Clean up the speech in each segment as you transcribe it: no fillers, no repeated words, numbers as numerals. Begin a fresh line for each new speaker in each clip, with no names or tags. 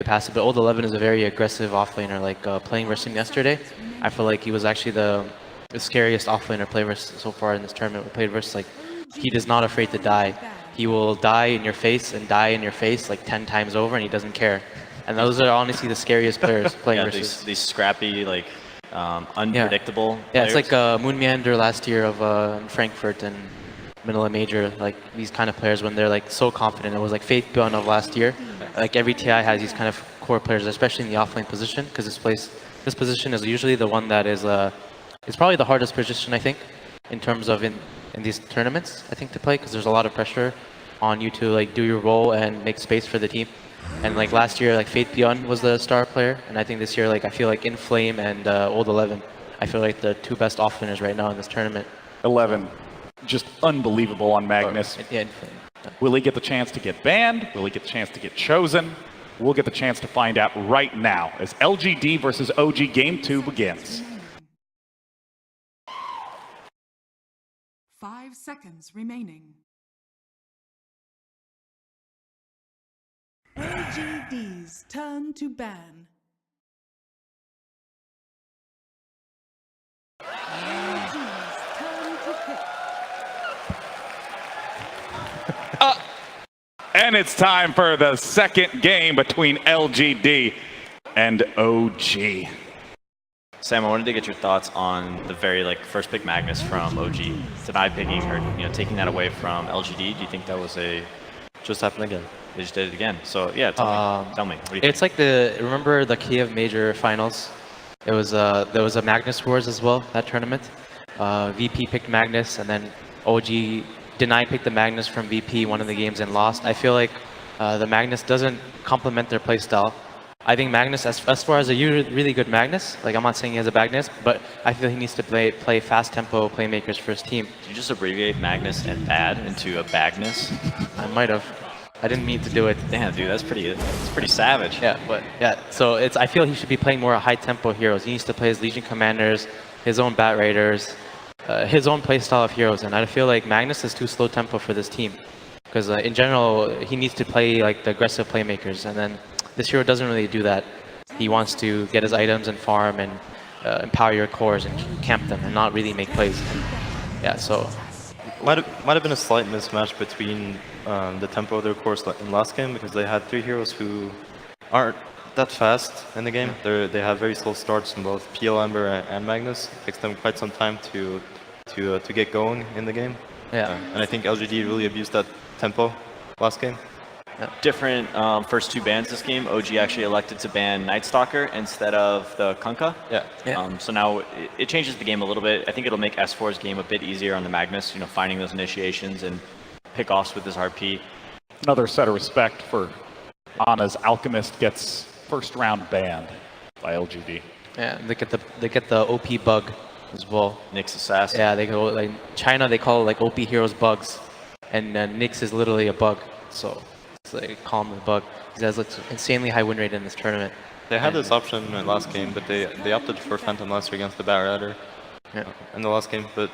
passive, but Old 11 is a very aggressive offlaner. Like playing versus him yesterday, I feel like he was actually the scariest offlaner play versus so far in this tournament. We played versus, like, he is not afraid to die. He will die in your face and die in your face like 10 times over, and he doesn't care. And those are honestly the scariest players playing versus.
These scrappy, like unpredictable.
Yeah, it's like Moon Meander last year of in Frankfurt and Manila Major. Like these kind of players when they're like so confident. It was like Faith Beyond of last year. Like every TI has these kind of core players, especially in the offlane position, because this position is usually the one that is it's probably the hardest position, I think, in terms of in these tournaments, I think, to play, because there's a lot of pressure on you to like do your role and make space for the team. And like last year, like Faith Beyond was the star player, and I think this year, like I feel like Inflame and Old 11, I feel like the two best offlaners right now in this tournament.
11, just unbelievable on Magnus.
Yeah, Inflame.
Will he get the chance to get banned? Will he get the chance to get chosen? We'll get the chance to find out right now as LGD versus OG Game 2 begins.
5 seconds remaining. LGD's turn to ban. LGD's turn to pick.
And it's time for the second game between LGD and OG.
Sam, I wanted to get your thoughts on the very first pick Magnus from OG. Deny picking or taking that away from LGD. Do you think that was
Just happened again.
They just did it again? So yeah, tell me. What do you
it's
think?
like remember the Kiev Major finals? It was there was a Magnus Wars as well, that tournament. VP picked Magnus, and then OG Deny picked the Magnus from VP one of the games and lost. I feel like the Magnus doesn't complement their playstyle. I think Magnus, as far as a really good Magnus, like I'm not saying he has a Magnus, but I feel he needs to play fast tempo playmakers for his team.
Did you just abbreviate Magnus and bad into a Bagnus?
I might have. I didn't mean to do it.
Damn, dude, that's pretty savage.
Yeah, but yeah. So I feel he should be playing more high tempo heroes. He needs to play his Legion Commanders, his own Bat Raiders, his own playstyle of heroes. And I feel like Magnus is too slow tempo for this team, because in general he needs to play like the aggressive playmakers. And then this hero doesn't really do that. He wants to get his items and farm and empower your cores and camp them and not really make plays. Yeah, so.
Might have been a slight mismatch between the tempo of their course in last game, because they had 3 heroes who aren't that fast in the game. They have very slow starts in both PL Ember and Magnus. It takes them quite some time to get going in the game.
Yeah.
And I think LGD really abused that tempo last game.
Yeah.
Different first 2 bans this game. OG actually elected to ban Night Stalker instead of the Kunkka.
Yeah.
So now it changes the game a little bit. I think it'll make S4's game a bit easier on the Magnus, finding those initiations and pick-offs with his RP.
Another set of respect for Anna's Alchemist gets first round banned by LGD.
Yeah, they get the OP bug as well.
Nyx Assassin.
Yeah, they go like China. They call it like OP heroes bugs, and Nyx is literally a bug. So. So they call him the bug. He has like insanely high win rate in this tournament.
They had this option in the last game, but they opted for Phantom Lancer against the Bat Raider in the last game. But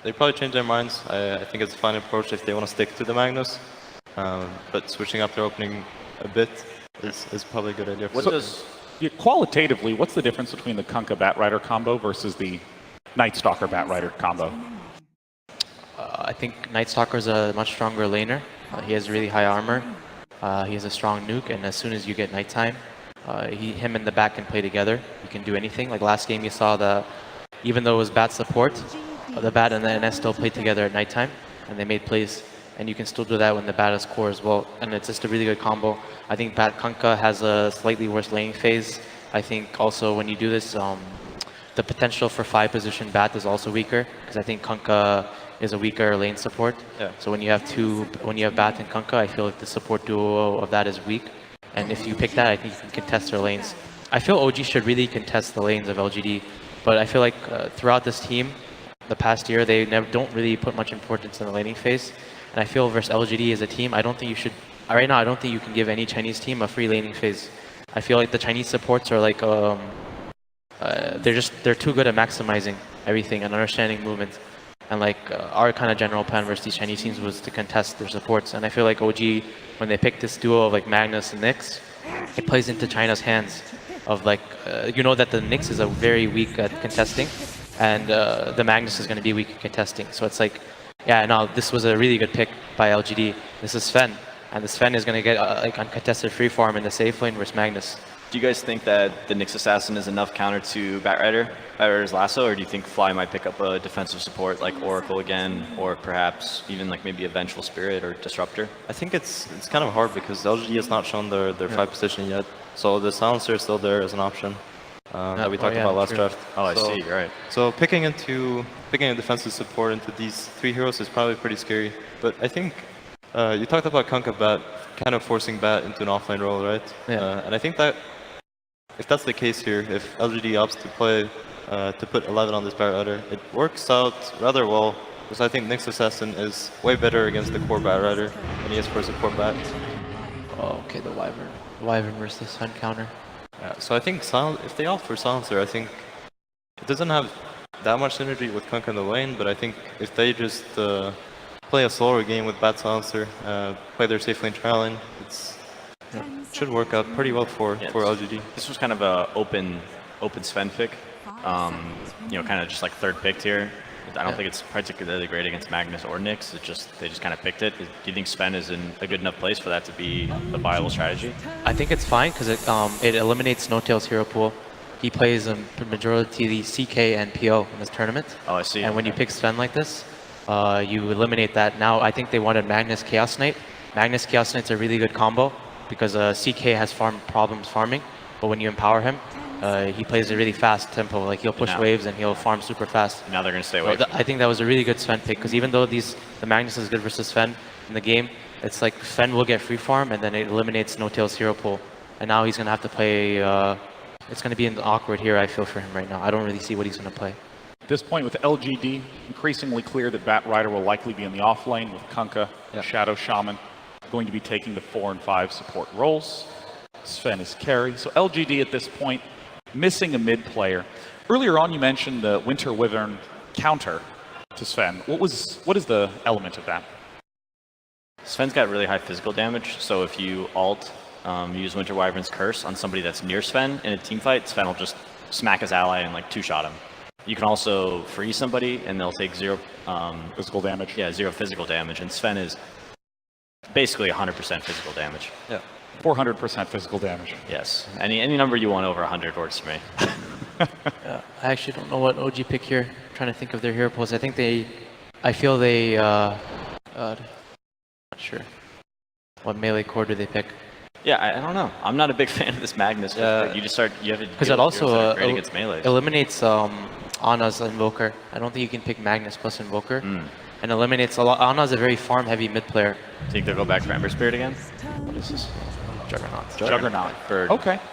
they probably changed their minds. I think it's a fine approach if they want to stick to the Magnus. But switching up their opening a bit is probably a good idea.
Qualitatively, what's the difference between the Kunkka Bat Rider combo versus the Night Stalker Bat Rider combo?
I think Night Stalker is a much stronger laner. He has really high armor. He has a strong nuke, and as soon as you get nighttime, him and the Bat can play together. You can do anything. Like last game, you saw even though it was Bat support, the Bat and the NS still played together at nighttime, and they made plays. And you can still do that when the Bat is core as well. And it's just a really good combo. I think Bat Kunkka has a slightly worse laning phase. I think also when you do this, the potential for 5 position Bat is also weaker, because I think Kunkka is a weaker lane support.
Yeah.
So when you have Bat and Kunkka, I feel like the support duo of that is weak. And if you pick that, I think you can contest their lanes. I feel OG should really contest the lanes of LGD, but I feel like throughout this team, the past year, they don't really put much importance in the laning phase. And I feel versus LGD as a team, I don't think you should. Right now, I don't think you can give any Chinese team a free laning phase. I feel like the Chinese supports are like they're too good at maximizing everything and understanding movement. And like our kind of general plan versus these Chinese teams was to contest their supports. And I feel like OG, when they picked this duo of like Magnus and Nyx, it plays into China's hands of like, you know that the Nyx is a very weak at contesting, and the Magnus is going to be weak at contesting. So it's like, yeah, no, this was a really good pick by LGD. This is Sven, and the Sven is going to get like uncontested free farm in the safe lane versus Magnus.
Do you guys think that the Nyx Assassin is enough counter to Batrider's Lasso, or do you think Fly might pick up a defensive support like Oracle again, or perhaps even like maybe a Vengeful Spirit or Disruptor?
I think it's kind of hard because LGD has not shown their fight position yet. So the Silencer is still there as an option that we talked about last draft.
Oh, I
So-
see, you're right.
So picking a defensive support into these 3 heroes is probably pretty scary. But I think you talked about Kunkka Bat kind of forcing Bat into an offlane role, right?
Yeah.
And I think that if that's the case here, if LGD opts to play to put 11 on this Batrider, it works out rather well because I think Nyx Assassin is way better against the core Batrider than he is for a support Bat.
Oh, okay, the Wyvern. Wyvern versus the Sven counter.
So I think if they opt for Silencer, I think it doesn't have that much synergy with Kunkka in the lane, but I think if they just play a slower game with Bat Silencer, play their safe lane trial lane, it should work out pretty well for LGD.
This was kind of a open Sven pick. You know, kind of just like third picked here. I don't think it's particularly great against Magnus or Nyx. They just kind of picked it. Do you think Sven is in a good enough place for that to be a viable strategy?
I think it's fine because it eliminates Snowtail's hero pool. He plays a majority of the CK and PO in this tournament.
Oh, I see.
And when you pick Sven like this, you eliminate that. Now I think they wanted Magnus Chaos Knight. Magnus Chaos Knight's a really good combo because CK has problems farming, but when you empower him, he plays a really fast tempo. Like he'll push waves and he'll farm super fast.
Now they're going to stay away.
So I think that was a really good Sven pick because even though the Magnus is good versus Sven in the game, it's like Sven will get free farm and then it eliminates Snowtail's hero pool. And now he's going to have to play. It's going to be an awkward here, I feel, for him right now. I don't really see what he's going to play.
At this point with LGD, increasingly clear that Batrider will likely be in the off lane with Kunkka, Shadow Shaman, going to be taking the 4 and 5 support roles. Sven is carry. So LGD at this point, missing a mid player. Earlier on, you mentioned the Winter Wyvern counter to Sven. What is the element of that?
Sven's got really high physical damage, so if you ult, use Winter Wyvern's Curse on somebody that's near Sven in a team fight, Sven will just smack his ally and like 2-shot him. You can also freeze somebody and they'll take 0
Physical damage?
Yeah, 0 physical damage, and Sven is basically 100% physical damage.
Yeah.
400% physical damage.
Yes, any number you want over 100 works for me.
I actually don't know what OG pick here. I'm trying to think of their hero pools. I feel they, not sure. What melee core do they pick?
Yeah, I don't know. I'm not a big fan of this Magnus. You have to
Because it also
great against melee.
eliminates Ana's Invoker. I don't think you can pick Magnus plus Invoker. And eliminates a lot. Ana's a very farm heavy mid player.
Think they'll go back for Ember Spirit again?
What is this? Juggernaut.
Juggernaut.
For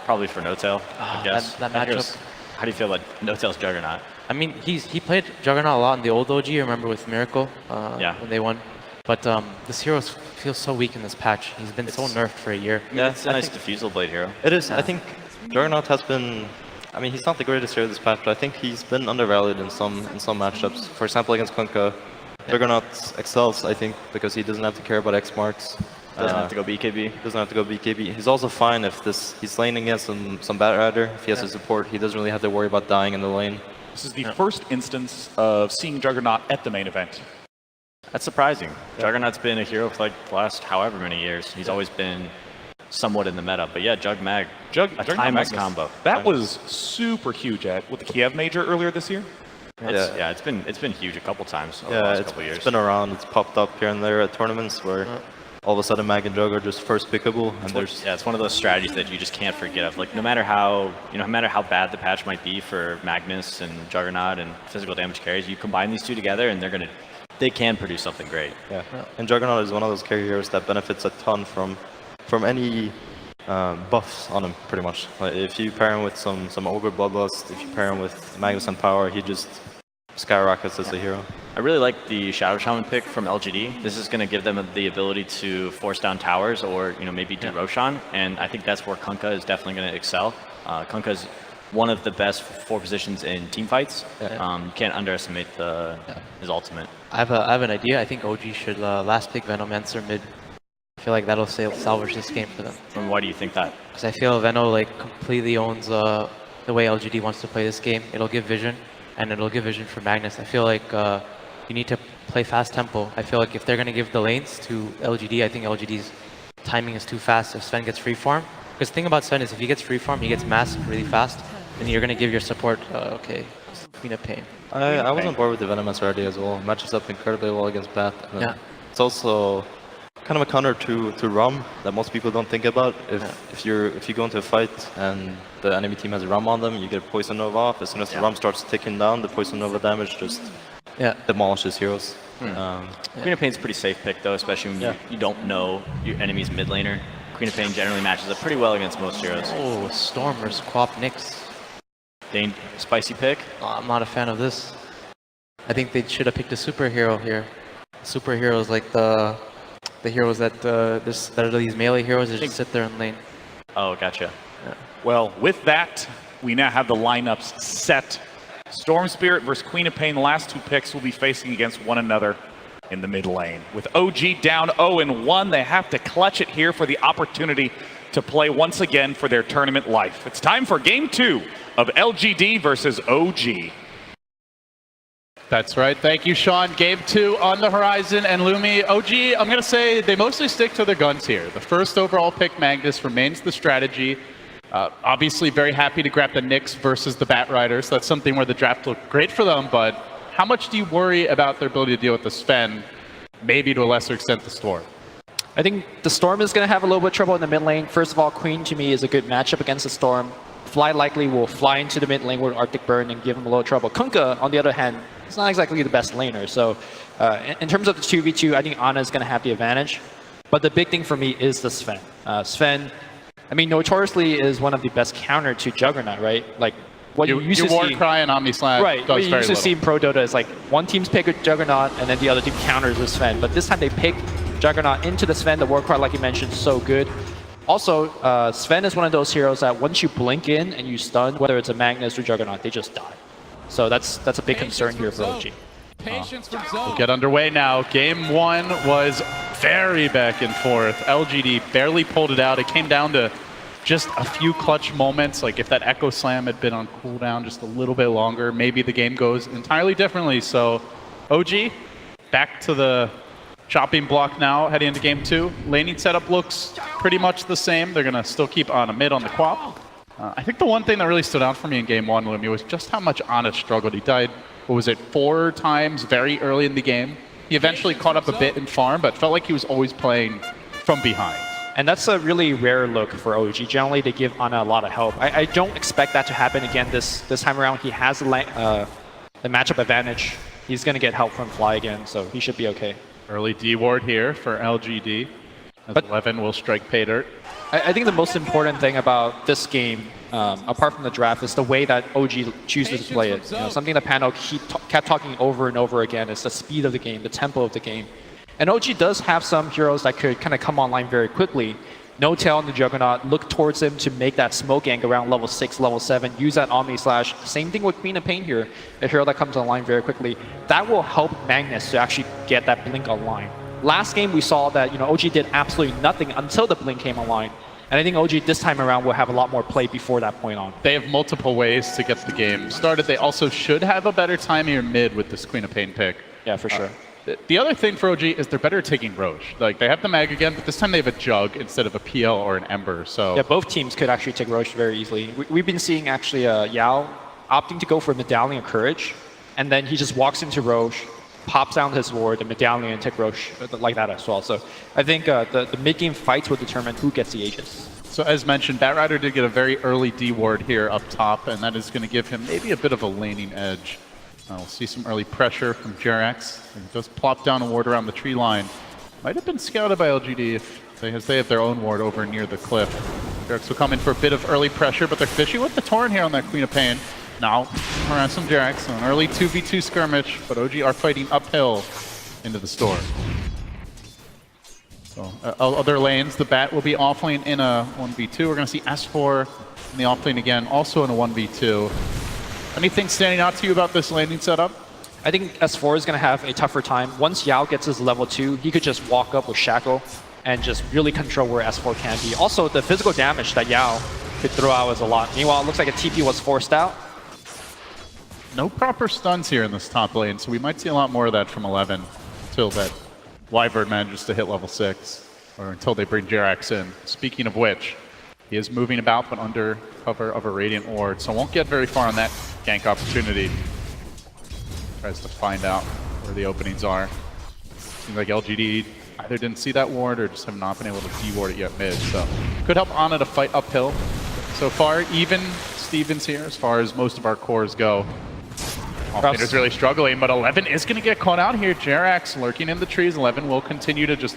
probably for No-Tail, I guess.
that matchup.
How do you feel about No-Tail's Juggernaut?
I mean, he played Juggernaut a lot in the old OG. Remember with Miracle when they won. But this hero feels so weak in this patch. He's been so nerfed for a year.
Yeah, it's a nice Diffusal Blade hero.
It is. I think Juggernaut has been. I mean, he's not the greatest hero this patch, but I think he's been undervalued in some matchups. For example, against Kunkka, Juggernaut excels, I think, because he doesn't have to care about X marks.
Doesn't have to go BKB.
Doesn't have to go BKB. He's also fine if he's laning against some Batrider. If he has a support, he doesn't really have to worry about dying in the lane.
This is the first instance of seeing Juggernaut at the main event.
That's surprising. Juggernaut's been a hero for like the last however many years. He's always been somewhat in the meta. But yeah, Jugmag, a
Juggernaut
timeless combo.
That was super huge with the Kiev Major earlier this year.
It's been huge a couple times over the last couple years.
It's been around. It's popped up here and there at tournaments where all of a sudden Mag and Jug are just first pickable. And
it's one of those strategies that you just can't forget of. Like no matter how bad the patch might be for Magnus and Juggernaut and physical damage carries, you combine these two together and they can produce something great.
Yeah, and Juggernaut is one of those carry heroes that benefits a ton from any buffs on him, pretty much. Like if you pair him with some Ogre Bloodlust, if you pair him with Magnus and Power, he just skyrockets as a hero.
I really like the Shadow Shaman pick from LGD. This is going to give them the ability to force down towers or maybe do Roshan, and I think that's where Kunkka is definitely going to excel. Kunkka is one of the best 4 positions in team fights. You can't underestimate his ultimate.
I have an idea. I think OG should last pick Venomancer mid feel like that'll salvage this game for them.
And why do you think that?
Because I feel Veno like completely owns the way LGD wants to play this game. It'll give vision, and it'll give vision for Magnus. I feel like you need to play fast tempo. I feel like if they're going to give the lanes to LGD, I think LGD's timing is too fast if Sven gets freeform. Because the thing about Sven is if he gets freeform, he gets masked really fast, and you're going to give your support, okay, Queen of Pain.
I was on board with the Venomous already as well. Matches up incredibly well against Bat. And
Yeah.
It's also kind of a counter to Rum that most people don't think about. If you go into a fight and the enemy team has a Rum on them, you get Poison Nova off. As soon as the Rum starts ticking down, the Poison Nova damage just demolishes heroes.
Queen of Pain's a pretty safe pick though, especially when you don't know your enemy's mid laner. Queen of Pain generally matches up pretty well against most heroes.
Oh, Storm versus Quap Nyx.
Spicy pick.
I'm not a fan of this. I think they should have picked a superhero here. Superheroes like the heroes that are these melee heroes that just sit there in lane.
Oh, gotcha.
Well, with that, we now have the lineups set. Storm Spirit versus Queen of Pain, the last two picks will be facing against one another in the mid lane. With OG down 0-1, they have to clutch it here for the opportunity to play once again for their tournament life. It's time for Game 2 of LGD versus OG.
That's right. Thank you, Sean. Game 2 on the horizon. And Lumi, OG, I'm going to say they mostly stick to their guns here. The first overall pick, Magnus, remains the strategy. Obviously, very happy to grab the Nyx versus the Bat Riders. That's something where the draft looked great for them, but how much do you worry about their ability to deal with the Sven, maybe to a lesser extent the Storm?
I think the Storm is going to have a little bit of trouble in the mid lane. First of all, Queen to me is a good matchup against the Storm. Fly likely will fly into the mid lane with Arctic Burn and give him a little trouble. Kunkka, on the other hand, is not exactly the best laner. So in terms of the 2v2, I think Ana is going to have the advantage. But the big thing for me is the Sven. Sven, I mean, notoriously is one of the best counter to Juggernaut, right? Like what you used to
War
see,
Cry and Omni Slash
right?
does
What you
very
used to
little.
see in Pro Dota is like one team's pick a Juggernaut and then the other team counters the Sven. But this time they pick Juggernaut into the Sven. The War Cry, like you mentioned, is so good. Also, Sven is one of those heroes that once you blink in and you stun, whether it's a Magnus or Juggernaut, they just die. So that's a big concern here for OG.
We'll get underway now. Game 1 was very back and forth. LGD barely pulled it out. It came down to just a few clutch moments. Like if that Echo Slam had been on cooldown just a little bit longer, maybe the game goes entirely differently. So OG, back to the chopping block now, heading into Game 2. Laning setup looks pretty much the same. They're going to still keep Ana mid on the Quap. I think the one thing that really stood out for me in Game 1, Lumi, was just how much Ana struggled. He died, what was it, 4 times very early in the game. He eventually caught up a bit in farm, but felt like he was always playing from behind.
And that's a really rare look for OG. Generally, they give Ana a lot of help. I don't expect that to happen again this time around. He has the matchup advantage. He's going to get help from Fly again, so he should be okay.
Early D ward here for LGD. As 11 will strike pay dirt.
I think the most important thing about this game, apart from the draft, is the way that OG chooses to play it. You know, something that Pano kept talking over and over again is the speed of the game, the tempo of the game. And OG does have some heroes that could kind of come online very quickly. No Tail on the Juggernaut, look towards him to make that smoke gank around level 6, level 7, use that Omni Slash. Same thing with Queen of Pain here, a hero that comes online very quickly. That will help Magnus to actually get that blink online. Last game we saw that OG did absolutely nothing until the blink came online. And I think OG this time around will have a lot more play before that point on.
They have multiple ways to get the game started. They also should have a better time here mid with this Queen of Pain pick.
Yeah, for sure.
The other thing for OG is they're better at taking Roche. Like, they have the Mag again, but this time they have a Jug instead of a PL or an Ember, so...
Yeah, both teams could actually take Roche very easily. We've been seeing actually Yao opting to go for Medallion of Courage, and then he just walks into Roche, pops down his ward, the Medallion, and take Roche like that as well. So I think the mid-game fights will determine who gets the Aegis.
So as mentioned, Batrider did get a very early D ward here up top, and that is going to give him maybe a bit of a laning edge. We'll see some early pressure from Jerax. He does plop down a ward around the tree line. Might have been scouted by LGD as they have their own ward over near the cliff. Jerax will come in for a bit of early pressure, but they're fishing with the Torrent here on that Queen of Pain. Now, around some Jerax, an early 2v2 skirmish, but OG are fighting uphill into the storm. So, other lanes, the Bat will be offlane in a 1v2. We're going to see S4 in the offlane again, also in a 1v2. Anything standing out to you about this landing setup?
I think S4 is going to have a tougher time. Once Yao gets his level 2, he could just walk up with Shackle and just really control where S4 can be. Also, the physical damage that Yao could throw out is a lot. Meanwhile, it looks like a TP was forced out.
No proper stuns here in this top lane, so we might see a lot more of that from 11 until that Wyvern manages to hit level 6, or until they bring Jerax in. Speaking of which, he is moving about, but under cover of a Radiant Ward, so won't get very far on that gank opportunity. Tries to find out where the openings are. Seems like LGD either didn't see that ward or just have not been able to de-ward it yet mid, so could help Ana to fight uphill. So far, even Stevens here as far as most of our cores go. Offlaner's really struggling, but 11 is going to get caught out here. Jerax lurking in the trees. 11 will continue to just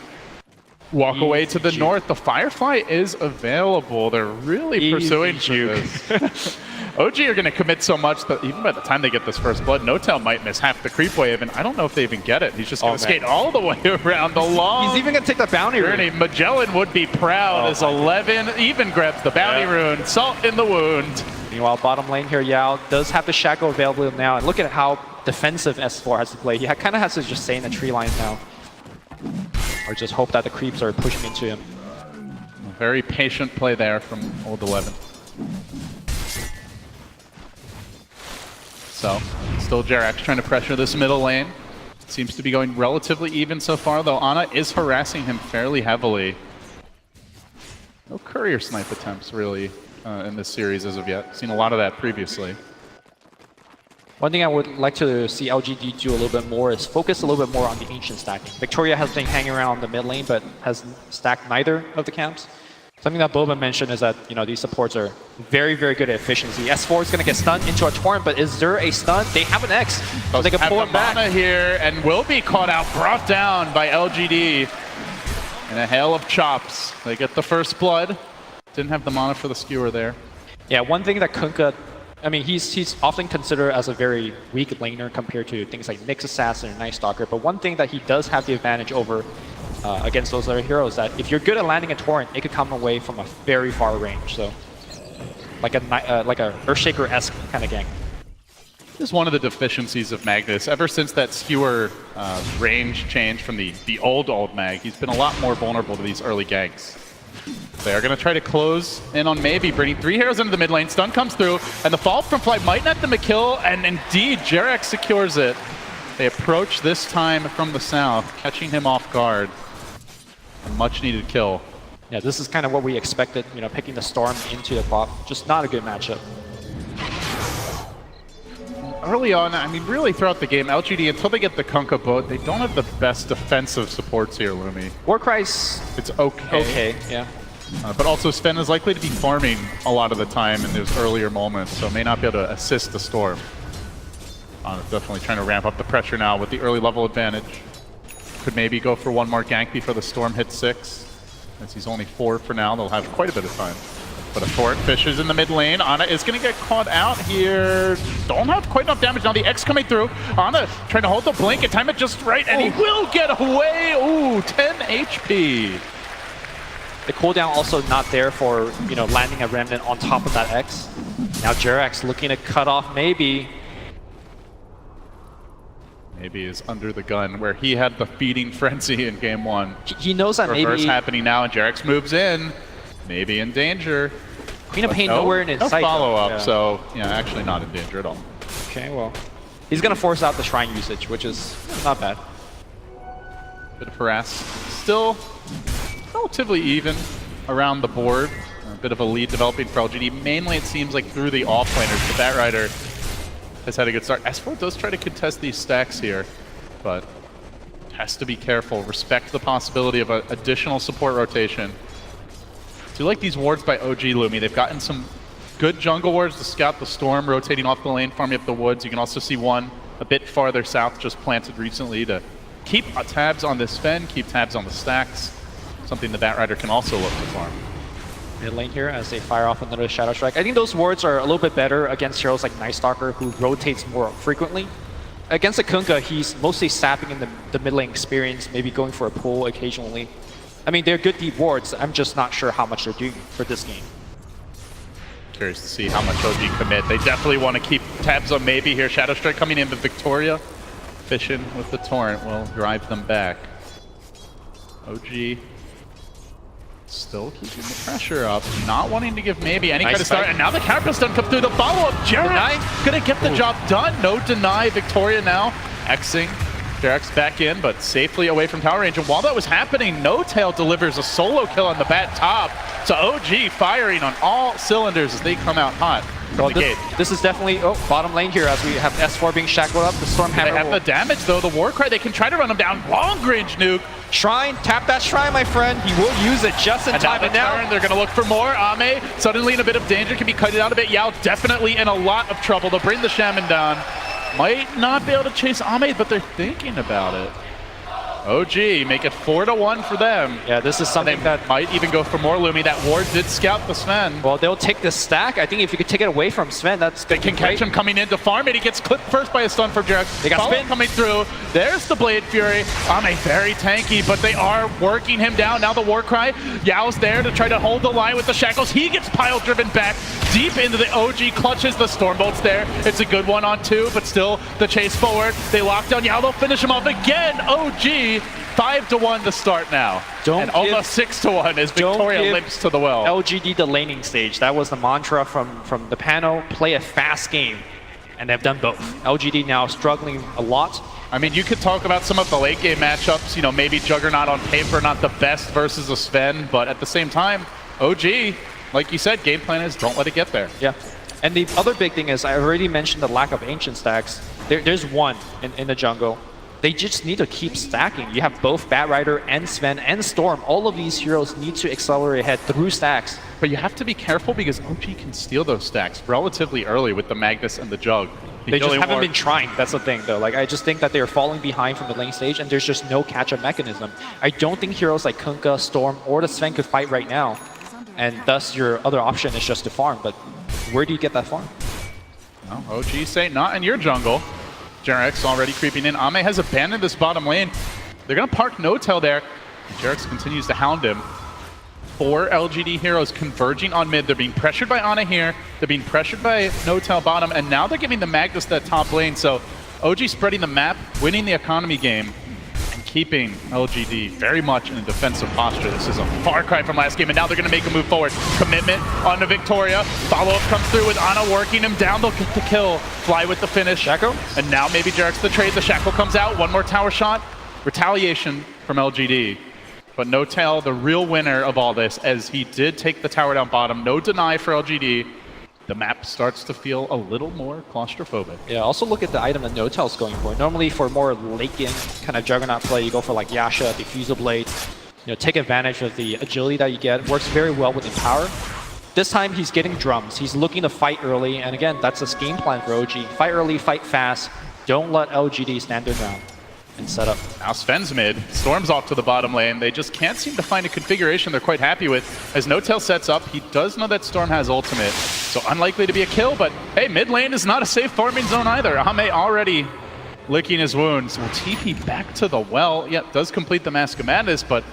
walk away to the north. The Firefly is available. They're really pursuing for this. OG are going to commit so much that even by the time they get this first blood, Notel might miss half the creep wave, and I don't know if they even get it. He's just going to skate all the way around the long
He's even going to take the bounty
journey.
rune.
Magellan would be proud as 11 even grabs the bounty rune. Salt in the wound.
Meanwhile, bottom lane here, Yao does have the Shackle available now, and look at how defensive S4 has to play. He kind of has to just stay in the tree lines now, or just hope that the creeps are pushing into him.
Very patient play there from old 11. So, still Jerax trying to pressure this middle lane. Seems to be going relatively even so far, though Ana is harassing him fairly heavily. No courier snipe attempts, really, in this series as of yet. Seen a lot of that previously.
One thing I would like to see LGD do a little bit more is focus a little bit more on the ancient stacking. Victoria has been hanging around the mid lane, but has stacked neither of the camps. Something that Boba mentioned is that, you know, these supports are very, very good at efficiency. S4 is going to get stunned into a torrent, but is there a stun? They have an X, so they can pull it back.
Mana here and will be caught out, brought down by LGD in a hail of chops. They get the first blood. Didn't have the mana for the skewer there.
Yeah, one thing that Kunkka, I mean, he's often considered as a very weak laner compared to things like Nyx Assassin and Night Stalker, but one thing that he does have the advantage over against those other heroes, that if you're good at landing a torrent, it could come away from a very far range. So, like a Earthshaker-esque kind of gank.
This is one of the deficiencies of Magnus. Ever since that skewer range change from the old Mag, he's been a lot more vulnerable to these early ganks. They are going to try to close in on maybe bringing 3 heroes into the mid lane. Stun comes through, and the fall from Flight might net them a kill, and indeed, Jerax secures it. They approach this time from the south, catching him off guard. A much-needed kill.
Yeah, this is kind of what we expected, you know, picking the Storm into the bot. Just not a good matchup.
Early on, I mean, really throughout the game, LGD, until they get the Kunkka boat, they don't have the best defensive supports here, Lumi.
Warcry's
It's okay.
yeah.
But also Sven is likely to be farming a lot of the time in those earlier moments, so may not be able to assist the Storm. Definitely trying to ramp up the pressure now with the early level advantage. Could maybe go for one more gank before the Storm hits 6. As he's only 4 for now, they'll have quite a bit of time. But a torrent fishes in the mid lane. Ana is going to get caught out here. Don't have quite enough damage now. The X coming through. Ana trying to hold the blink and time it just right, and he will get away. Ooh, 10 HP.
The cooldown also not there for, you know, landing a remnant on top of that X. Now Jerax looking to cut off maybe.
Maybe is under the gun where he had the feeding frenzy in game 1.
He knows that
Reverse
maybe
happening now, and Jerax moves in. Maybe in danger.
Queen of Pain nowhere in his sight.
Follow up,
Yeah.
so yeah, actually not in danger at all.
Okay, well, he's gonna force out the shrine usage, which is not bad.
Bit of harass. Still relatively even around the board. A bit of a lead developing for LGD. Mainly it seems like through the offlaners. The Batrider has had a good start. S4 does try to contest these stacks here, but has to be careful. Respect the possibility of an additional support rotation. I do like these wards by OG Lumi. They've gotten some good jungle wards to scout the Storm, rotating off the lane, farming up the woods. You can also see one a bit farther south, just planted recently, to keep tabs on this Sven, keep tabs on the stacks. Something the Batrider can also look to farm.
Mid lane here as they fire off another Shadow Strike. I think those wards are a little bit better against heroes like Night Stalker, who rotates more frequently. Against a Kunkka, he's mostly sapping in the mid lane experience, maybe going for a pull occasionally. I mean, they're good deep wards. I'm just not sure how much they're doing for this game.
Curious to see how much OG commit. They definitely want to keep tabs on maybe here. Shadow Strike coming into Victoria. Fishing with the Torrent will drive them back. OG Still keeping the pressure up, not wanting to give maybe any
Nice
kind of start.
fight.
And now the Carapace stun comes through the follow-up. Jarek's gonna get the job done. No deny. Victoria now Xing. Jarek's back in, but safely away from tower range. And while that was happening, No Tail delivers a solo kill on the bat top. So OG firing on all cylinders as they come out hot from the gate.
This is definitely bottom lane here as we have S4 being shackled up. The Stormhammer
They have
will
the damage though. The Warcry, they can try to run them down. Long range nuke.
Shrine, tap that Shrine, my friend. He will use it just in time.
And now they're going to look for more. Ame suddenly in a bit of danger, can be cut out a bit. Yao definitely in a lot of trouble. They'll bring the Shaman down. Might not be able to chase Ame, but they're thinking about it. OG make it 4-1 for them.
Yeah, this is something
They
that
might even go for more Lumi. That ward did scout the Sven.
well, they'll take the stack. I think if you could take it away from Sven, that's
They can catch him coming in to farm it. He gets clipped first by a stun from Jarek.
They got
Follow
spin.
coming through. There's the Blade Fury. Ame very tanky, but they are working him down. Now the Warcry. Yao's there to try to hold the line with the shackles. He gets pile driven back deep into the OG, clutches the Stormbolt's there. It's a good 1-on-2, but still the chase forward. They lock down Yao. They'll finish him off again. OG 5-1 to start now. And almost 6-1 as Victoria limps to the well.
LGD the laning stage. That was the mantra from the panel. Play a fast game. And they've done both. LGD now struggling a lot.
I mean, you could talk about some of the late game matchups. You know, maybe Juggernaut on paper, not the best versus a Sven, but at the same time, OG, like you said, game plan is don't let it get there.
Yeah. And the other big thing is, I already mentioned the lack of ancient stacks. There's one in the jungle. They just need to keep stacking. You have both Batrider and Sven and Storm. All of these heroes need to accelerate ahead through stacks.
But you have to be careful because OG can steal those stacks relatively early with the Magnus and the Jug.
They just haven't been trying. That's the thing, though. Like, I just think that they're falling behind from the lane stage, and there's just no catch-up mechanism. I don't think heroes like Kunkka, Storm, or the Sven could fight right now, and thus your other option is just to farm. But where do you get that farm?
Well, OG say not in your jungle. Jarek's already creeping in. Ame has abandoned this bottom lane. They're going to park No-Tail there. Jarex continues to hound him. 4 LGD heroes converging on mid. They're being pressured by Ana here. They're being pressured by No-Tail bottom. And now they're giving the Magnus that top lane. So OG spreading the map, winning the economy game, and keeping LGD very much in a defensive posture. This is a far cry from last game. And now they're going to make a move forward. Commitment onto Victoria. Follow-up comes through with Ana working him down. They'll get the kill. Fly with the finish.
Shackle.
And now maybe Jarek's the trade. The Shackle comes out. One more tower shot. Retaliation from LGD. But No-Tail, the real winner of all this, as he did take the tower down bottom. No deny for LGD. The map starts to feel a little more claustrophobic.
Yeah, also look at the item that No-Tail's going for. Normally for more late game kind of Juggernaut play, you go for like Yasha, Diffusal Blade. You know, take advantage of the agility that you get. Works very well with Empower. This time he's getting drums. He's looking to fight early, and again, that's his game plan for OG. Fight early, fight fast. Don't let LGD stand their ground and set up.
Now Sven's mid. Storm's off to the bottom lane. They just can't seem to find a configuration they're quite happy with. As No-Tail sets up, he does know that Storm has ultimate, so unlikely to be a kill, but hey, mid lane is not a safe farming zone either. Ame already licking his wounds. Will TP back to the well. Yeah, does complete the Mask of Madness, but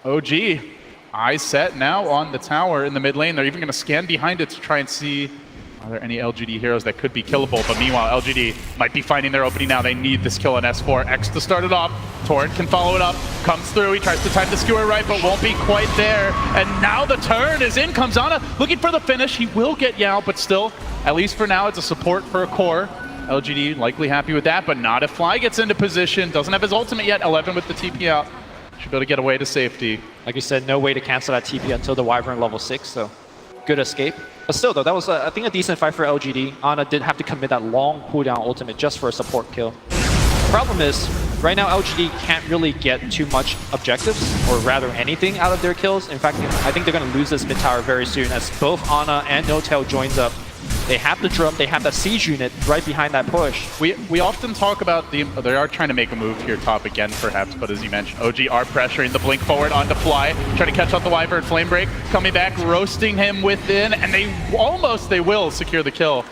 OG, eyes set now on the tower in the mid lane. They're even going to scan behind it to try and see are there any LGD heroes that could be killable. But meanwhile, LGD might be finding their opening now. They need this kill on S4. X to start it off. Torrent can follow it up. Comes through. He tries to time the skewer right, but won't be quite there. And now the turn is in. Comes Ana looking for the finish. He will get Yao, but still, at least for now, it's a support for a core. LGD likely happy with that, but not if Fly gets into position. Doesn't have his ultimate yet. 11 with the TP out. Should be able to get away to safety.
Like you said, no way to cancel that TP until the Wyvern level 6, so good escape. But still, though, that was, I think, a decent fight for LGD. Ana did have to commit that long cooldown ultimate just for a support kill. Problem is, right now, LGD can't really get too much objectives, or rather anything out of their kills. In fact, I think they're going to lose this mid tower very soon as both Ana and No-Tail joins up. They have the drum, they have that siege unit right behind that push.
We often talk about they are trying to make a move here top again perhaps, but as you mentioned, OG are pressuring the blink forward onto Fly, trying to catch out the Wyvern Flame Break, coming back, roasting him within, and they will secure the kill.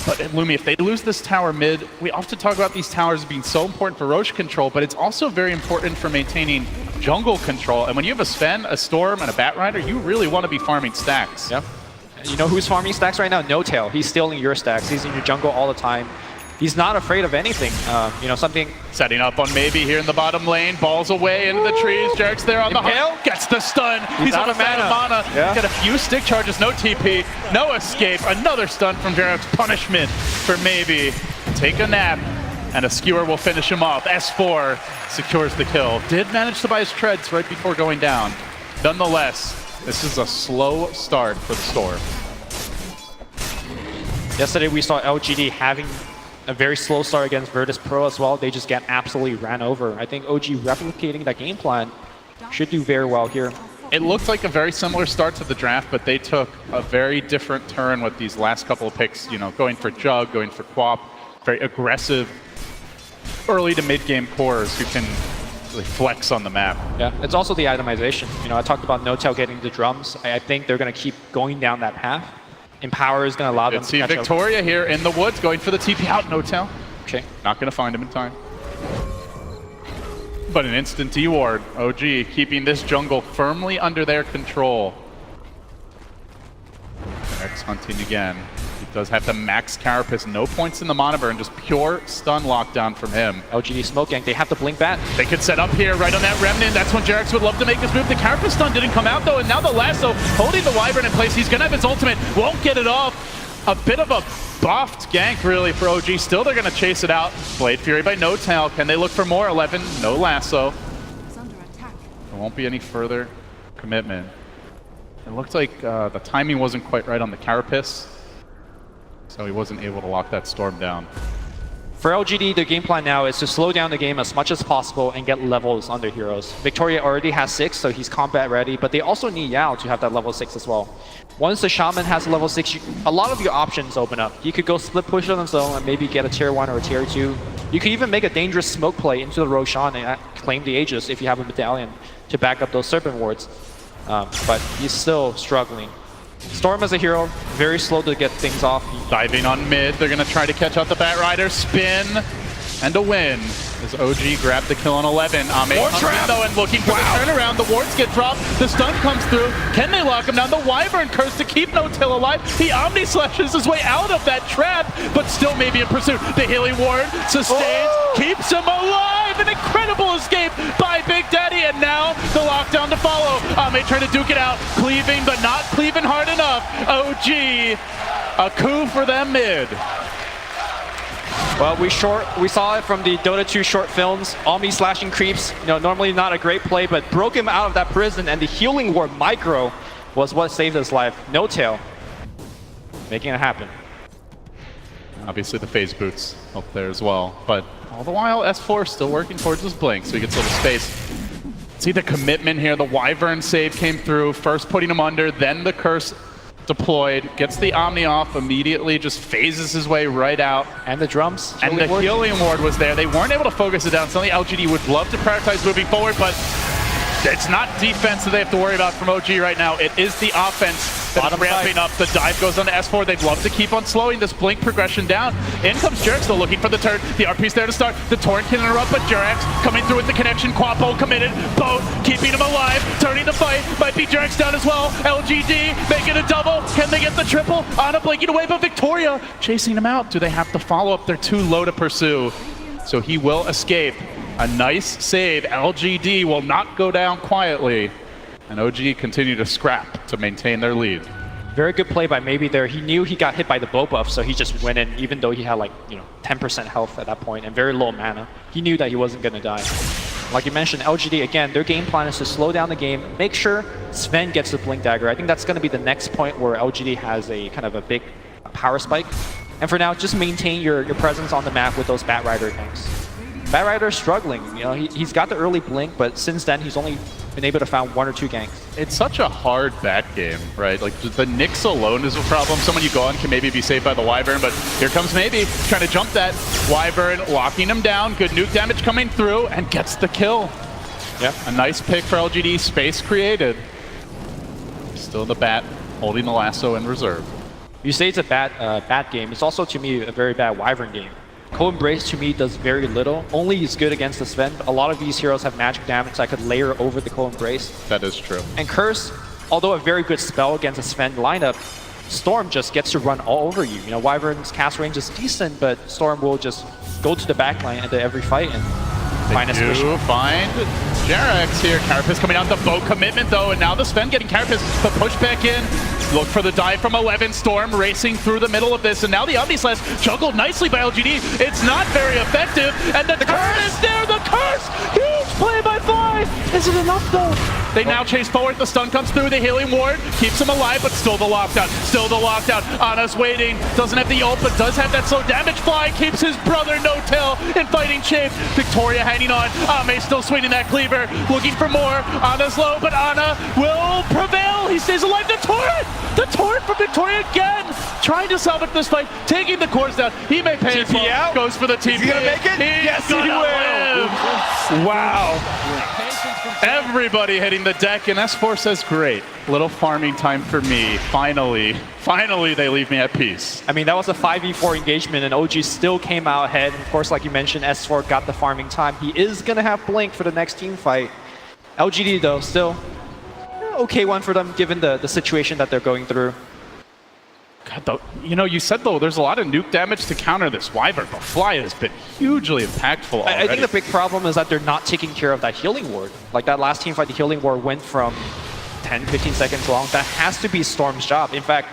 But Lumi, if they lose this tower mid, we often talk about these towers being so important for Roche control, but it's also very important for maintaining jungle control. And when you have a Sven, a Storm, and a Batrider, you really want to be farming stacks.
Yep. You know who's farming stacks right now? No-Tail. He's stealing your stacks. He's in your jungle all the time. he's not afraid of anything. You know, something.
Setting up on maybe here in the bottom lane. Balls away into the trees. Jarek's there on the
Impale?
hunt. Gets the stun. He's
out
on
of
a mana.
Yeah.
Get a few stick charges. No TP. No escape. Another stun from Jarek's. Punishment for maybe. Take a nap. And a skewer will finish him off. S4 secures the kill. Did manage to buy his treads right before going down. Nonetheless, this is a slow start for the Storm.
Yesterday we saw LGD having a very slow start against Virtus Pro as well. They just get absolutely ran over. I think OG replicating that game plan should do very well here.
It looked like a very similar start to the draft, but they took a very different turn with these last couple of picks, you know, going for Jug, going for Quap, very aggressive early to mid-game cores who can really flex on the map.
Yeah, it's also the itemization. You know, I talked about NoTail getting the drums. I think they're going to keep going down that path. Empower is going to allow them to
See
catch
Victoria here in the woods going for the TP out, NoTail.
Okay.
Not going to find him in time. But an instant D-ward. OG keeping this jungle firmly under their control. X hunting again. He does have the max Carapace, no points in the Monoburn, just pure stun lockdown from him.
LGD smoke gank, they have to blink bat.
They could set up here right on that Remnant. That's when Jarex would love to make this move. The Carapace stun didn't come out though, and now the lasso holding the Wyvern in place. He's gonna have his ultimate, won't get it off. A bit of a buffed gank really for OG. Still they're gonna chase it out. Blade Fury by NoTail. Can they look for more? 11, no lasso.
Is under attack.
There won't be any further commitment. It looked like the timing wasn't quite right on the Carapace, so he wasn't able to lock that Storm down.
For LGD, their game plan now is to slow down the game as much as possible and get levels on their heroes. Victoria already has 6, so he's combat ready, but they also need Yao to have that level 6 as well. Once the Shaman has a level 6, a lot of your options open up. You could go split push on his own and maybe get a tier 1 or a tier 2. You could even make a dangerous smoke play into the Roshan and claim the Aegis if you have a medallion to back up those Serpent Wards. But he's still struggling. Storm as a hero, very slow to get things off.
Diving on mid, they're going to try to catch out the Bat Rider. Spin and a win. As OG grabbed the kill on 11. Ame hunting though and looking for the turnaround. The wards get dropped. The stun comes through. Can they lock him down? The Wyvern curse to keep NoTail alive. He Omni slashes his way out of that trap, but still maybe in pursuit. The healing ward sustains, keeps him alive. An incredible escape by Big Daddy, and now the lockdown to follow. Ame trying to duke it out, cleaving but not cleaving hard enough. OG, a coup for them mid.
Well, we saw it from the Dota 2 short films. Omni slashing creeps, you know, normally not a great play, but broke him out of that prison, and the healing ward micro was what saved his life. NoTail making it happen.
Obviously the phase boots up there as well, but all the while S4 still working towards his blink, so he gets a little space. See the commitment here. The Wyvern save came through, first putting him under, then the curse deployed, gets the Omni off immediately, just phases his way right out.
And the drums.
And the healing ward was there. They weren't able to focus it down. Something LGD would love to prioritize moving forward, but it's not defense that they have to worry about from OG right now. It is the offense that is ramping up. The dive goes on to S4. They'd love to keep on slowing this blink progression down. In comes Jarex, still looking for the turn. The RP's there to start. The Torrent can interrupt, but Jarex coming through with the connection. Quapo committed. Boat keeping him alive. Turning the fight. Might be Jarex down as well. LGD making a double. Can they get the triple? Ana blinking away, but Victoria chasing him out. Do they have to follow up? They're too low to pursue. So he will escape. A nice save. LGD will not go down quietly. And OG continue to scrap to maintain their lead.
Very good play by maybe there. He knew he got hit by the bow buff, so he just went in, even though he had like, 10% health at that point and very low mana. He knew that he wasn't going to die. Like you mentioned, LGD, again, their game plan is to slow down the game, make sure Sven gets the Blink Dagger. I think that's going to be the next point where LGD has a kind of a big power spike. And for now, just maintain your presence on the map with those Bat Rider tanks. Bat Rider is struggling. He's got the early blink, but since then he's only been able to find 1 or 2 ganks.
It's such a hard bat game, right? Like the Nyx alone is a problem. Someone you go on can maybe be saved by the Wyvern, but here comes maybe trying to jump that Wyvern, locking him down. Good nuke damage coming through and gets the kill.
Yep.
A nice pick for LGD. Space created. Still the bat, holding the lasso in reserve.
You say it's a bad game. It's also to me a very bad Wyvern game. Co-Embrace to me does very little. Only is good against the Sven. A lot of these heroes have magic damage that I could layer over the Co-Embrace.
That is true.
And Curse, although a very good spell against the Sven lineup, Storm just gets to run all over you. You know, Wyvern's cast range is decent, but Storm will just go to the backline into every fight and find a solution.
Find Jarex here. Carapace coming out the boat commitment though, and now the Sven getting Carapace, but push back in. Look for the dive from 11. Storm racing through the middle of this, and now the Omni Slash juggled nicely by LGD. It's not very effective, and the curse is there. The curse, huge play by Fly. Is it enough though? They now chase forward. The stun comes through. The healing ward keeps him alive, but still the lockdown. Still the lockdown. Ana's waiting. Doesn't have the ult, but does have that slow damage. Fly keeps his brother No Tail in fighting shape. Victoria hanging on. Ame still swinging that cleaver, looking for more. Ana's low, but Ana will prevail. He stays alive. The turret! The turret from Victoria again! Trying to salvage this fight, taking the cores down. He may pay as well.
out?
Goes for the TP.
Is he gonna make it? Yes, he will!
Wow. Everybody hitting the deck, and S4 says, great. Little farming time for me. Finally they leave me at peace.
I mean, that was a 5v4 engagement, and OG still came out ahead. And of course, like you mentioned, S4 got the farming time. He is going to have Blink for the next team fight. LGD, though, still okay one for them, given the situation that they're going through.
God, though, you know, you said, though, there's a lot of nuke damage to counter this Wyvern, but Fly has been hugely impactful already.
I think the big problem is that they're not taking care of that healing ward. Like that last team fight, the healing ward went from 10, 15 seconds long. That has to be Storm's job. In fact,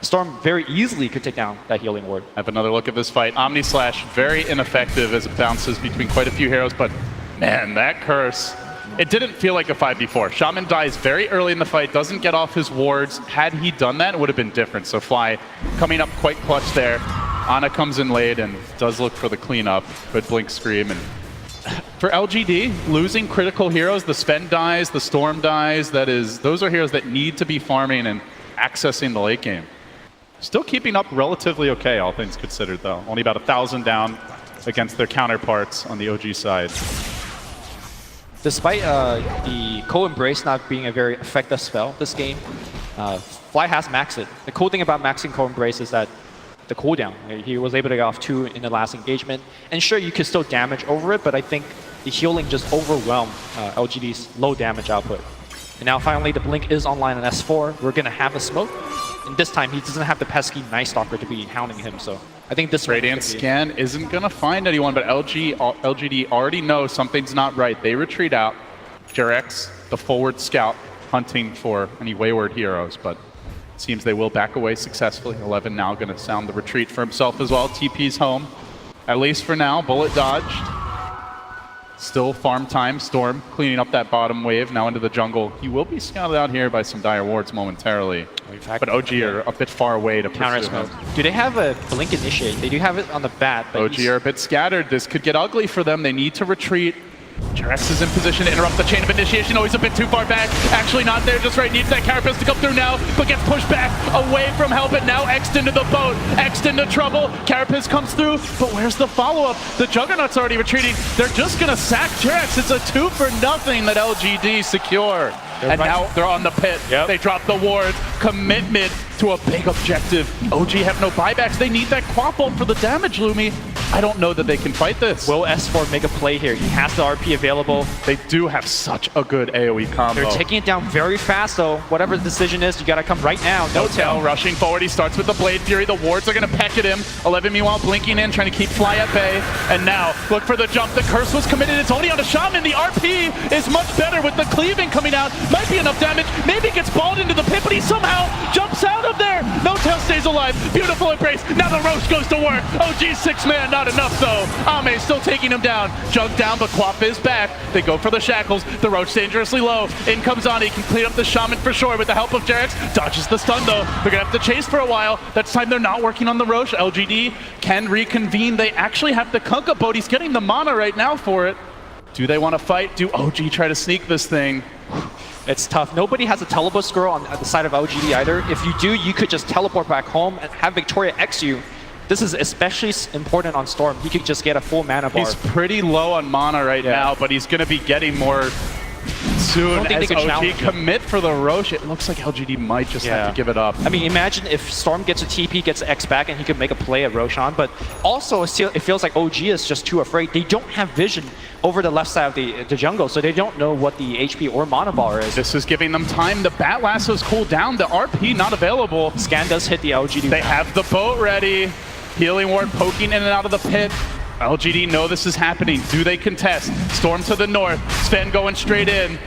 Storm very easily could take down that healing ward.
Have another look at this fight. Omni Slash, very ineffective as it bounces between quite a few heroes, but man, that curse. It didn't feel like a 5v4. Shaman dies very early in the fight, doesn't get off his wards. Had he done that, it would have been different. So Fly coming up quite clutch there. Ana comes in late and does look for the cleanup. Good blink scream. And for LGD, losing critical heroes, the Sven dies, the Storm dies. Those are heroes that need to be farming and accessing the late game. Still keeping up relatively okay, all things considered, though. Only about 1,000 down against their counterparts on the OG side.
Despite the Co-Embrace not being a very effective spell this game, Fly has maxed it. The cool thing about maxing Co-Embrace is that the cooldown. He was able to get off 2 in the last engagement. And sure, you could still damage over it, but I think the healing just overwhelmed LGD's low damage output. And now finally the Blink is online on S4. We're going to have a smoke. And this time he doesn't have the pesky Night Stalker to be hounding him, so I think this
Radiant Scan isn't going to find anyone, but LGD already knows something's not right. They retreat out. Jarex, the forward scout, hunting for any wayward heroes, but it seems they will back away successfully. 11 now going to sound the retreat for himself as well. TP's home, at least for now. Bullet dodged. Still farm time. Storm cleaning up that bottom wave, now into the jungle. He will be scouted out here by some dire wards momentarily. But OG are a bit far away to
counter
pursue
smoke.
him.
Do they have a Blink Initiate? They do have it on the bat. But
OG are a bit scattered. This could get ugly for them. They need to retreat. Jarex is in position to interrupt the chain of initiation. Always a bit too far back. Actually not there just right. Needs that Carapace to come through now, but gets pushed back away from help. And now X'd into the boat. X'd into trouble. Carapace comes through, but where's the follow-up? The Juggernaut's already retreating. They're just going to sack Jarex. It's a 2-for-0 that LGD secure. And now they're on the pit.
Yep.
They drop the wards. Commitment to a big objective. OG have no buybacks. They need that Quap ult for the damage, Lumi. I don't know that they can fight this.
will S4 make a play here? He has the RP available.
They do have such a good AoE combo.
They're taking it down very fast, though. Whatever the decision is, you got to come right now. No
Tail rushing forward. He starts with the Blade Fury. The wards are going to peck at him. 11 meanwhile blinking in, trying to keep Fly at bay. And now, look for the jump. The curse was committed. It's only on a Shaman. The RP is much better with the cleaving coming out. Might be enough damage. Maybe gets balled into the pit, but he somehow jumps out of there. No Tail stays alive. Beautiful embrace. Now the Roche goes to work. OG's 6-man, not enough though. Ame still taking him down. Jug down, but Quap is back. They go for the shackles. The Roche dangerously low. In comes Ani. Can clean up the Shaman for sure with the help of Jarex. Dodges the stun though. They're gonna have to chase for a while. That's time they're not working on the Roche. LGD can reconvene. They actually have the Kunkka boat. He's getting the mana right now for it. Do they want to fight? Do OG try to sneak this thing?
It's tough. Nobody has a teleport scroll on the side of LGD either. If you do, you could just teleport back home and have Victoria X you. This is especially important on Storm. He could just get a full mana bar.
He's pretty low on mana right now, but he's going to be getting more soon
don't think
as
they could
OG
challenge him.
commit for the Roche, it looks like LGD might just have to give it up.
I mean, imagine if Storm gets a TP, gets an X back, and he could make a play at Roshan. But also, it feels like OG is just too afraid. They don't have vision over the left side of the jungle, so they don't know what the HP or mana bar is.
This is giving them time. The Bat Lasso's cooled down. The RP not available.
Scan does hit the LGD.
They have the boat ready. Healing Ward poking in and out of the pit. LGD know this is happening. Do they contest? Storm to the north. Sven going straight in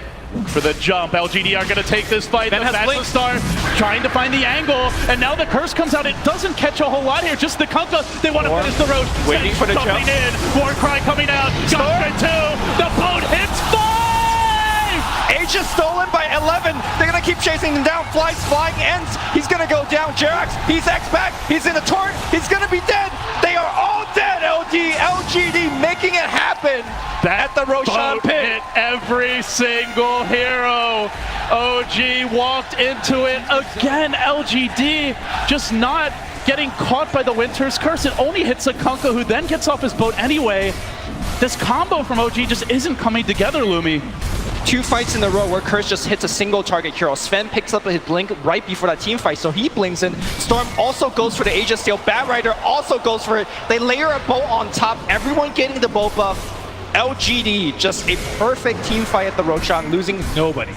for the jump. LGD are going to take this fight.
Sven
The
has
Battle
Blink.
Star trying to find the angle. And now the curse comes out. It doesn't catch a whole lot here. Just the Kunkka. They want to
Storm
finish the road.
waiting for the
jumping
jump.
in. War cry coming out. Gunstream 2. The boat hits 5!
Age is stolen by 11. They're going to keep chasing him down. Flying ends. He's going to go down. Jerax, he's X back. He's in a torrent. He's going to be dead. They are all dead. LGD making it happen at the Roshan
Boat
pit.
hit every single hero. OG walked into it again. LGD just not getting caught by the Winter's Curse. It only hits a Kunkka, who then gets off his boat anyway. This combo from OG just isn't coming together, Lumi.
2 fights in a row where Curse just hits a single target hero. Sven picks up his blink right before that team fight, so he blinks in. Storm also goes for the Age of Steel. Bat Rider also goes for it. They layer a bow on top, everyone getting the bow buff. LGD, just a perfect team fight at the Roshan, losing nobody.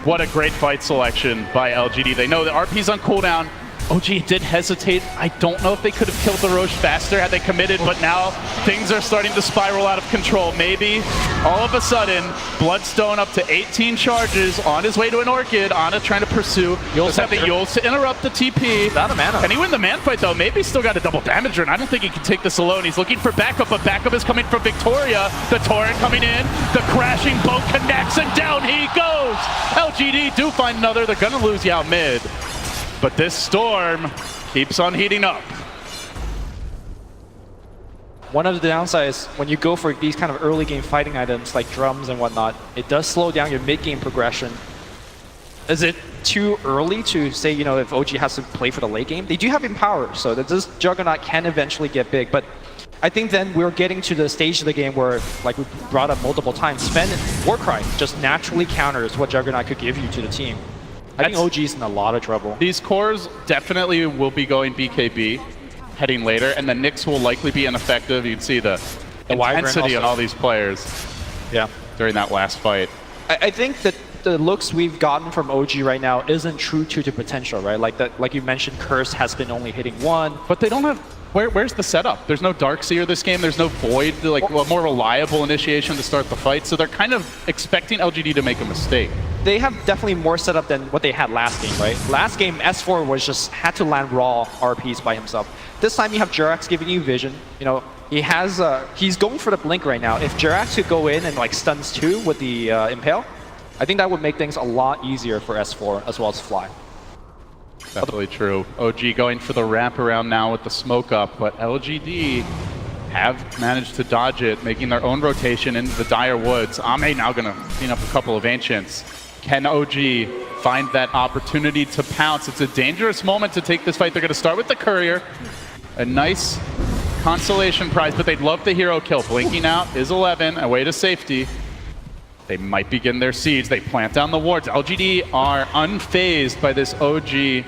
What a great fight selection by LGD. They know the RP's on cooldown. OG did hesitate. I don't know if they could have killed the Roche faster had they committed, but now things are starting to spiral out of control. Maybe all of a sudden, Bloodstone up to 18 charges on his way to an Orchid. Ana trying to pursue. Yules have the Yules to interrupt the TP.
Without a mana.
Can he win the man fight though? Maybe he's still got a double damager, and I don't think he can take this alone. He's looking for backup, but backup is coming from Victoria. The Torrent coming in. The crashing boat connects, and down he goes. LGD do find another. They're gonna lose Yao mid. But this Storm keeps on heating up.
One of the downsides, when you go for these kind of early game fighting items like drums and whatnot, it does slow down your mid game progression. Is it too early to say, you know, if OG has to play for the late game? They do have Empower, so that this Juggernaut can eventually get big, but I think then we're getting to the stage of the game where, like we brought up multiple times, Sven Warcry just naturally counters what Juggernaut could give you to the team. I think OG's in a lot of trouble.
These cores definitely will be going BKB heading later, and the Nyx will likely be ineffective. You can see the
Wyvern
intensity on
also.
all these players during that last fight.
I think that the looks we've gotten from OG right now isn't true to the potential, right? Like you mentioned, Curse has been only hitting 1.
But they don't have... Where's the setup? There's no Darkseer this game. There's no Void, like a more reliable initiation to start the fight. So they're kind of expecting LGD to make a mistake.
They have definitely more setup than what they had last game, right? Last game, S4 was just had to land raw RPs by himself. This time you have Jerax giving you vision. You know, he has he's going for the blink right now. If Jerax could go in and like stuns 2 with the Impale, I think that would make things a lot easier for S4 as well as Fly.
Definitely true. OG going for the wraparound now with the smoke up, but LGD have managed to dodge it, making their own rotation into the Dire Woods. Ame now going to clean up a couple of Ancients. Can OG find that opportunity to pounce? It's a dangerous moment to take this fight. They're going to start with the Courier. A nice consolation prize, but they'd love the hero kill. Blinking out is 11, away to safety. They might begin their siege. They plant down the wards. LGD are unfazed by this OG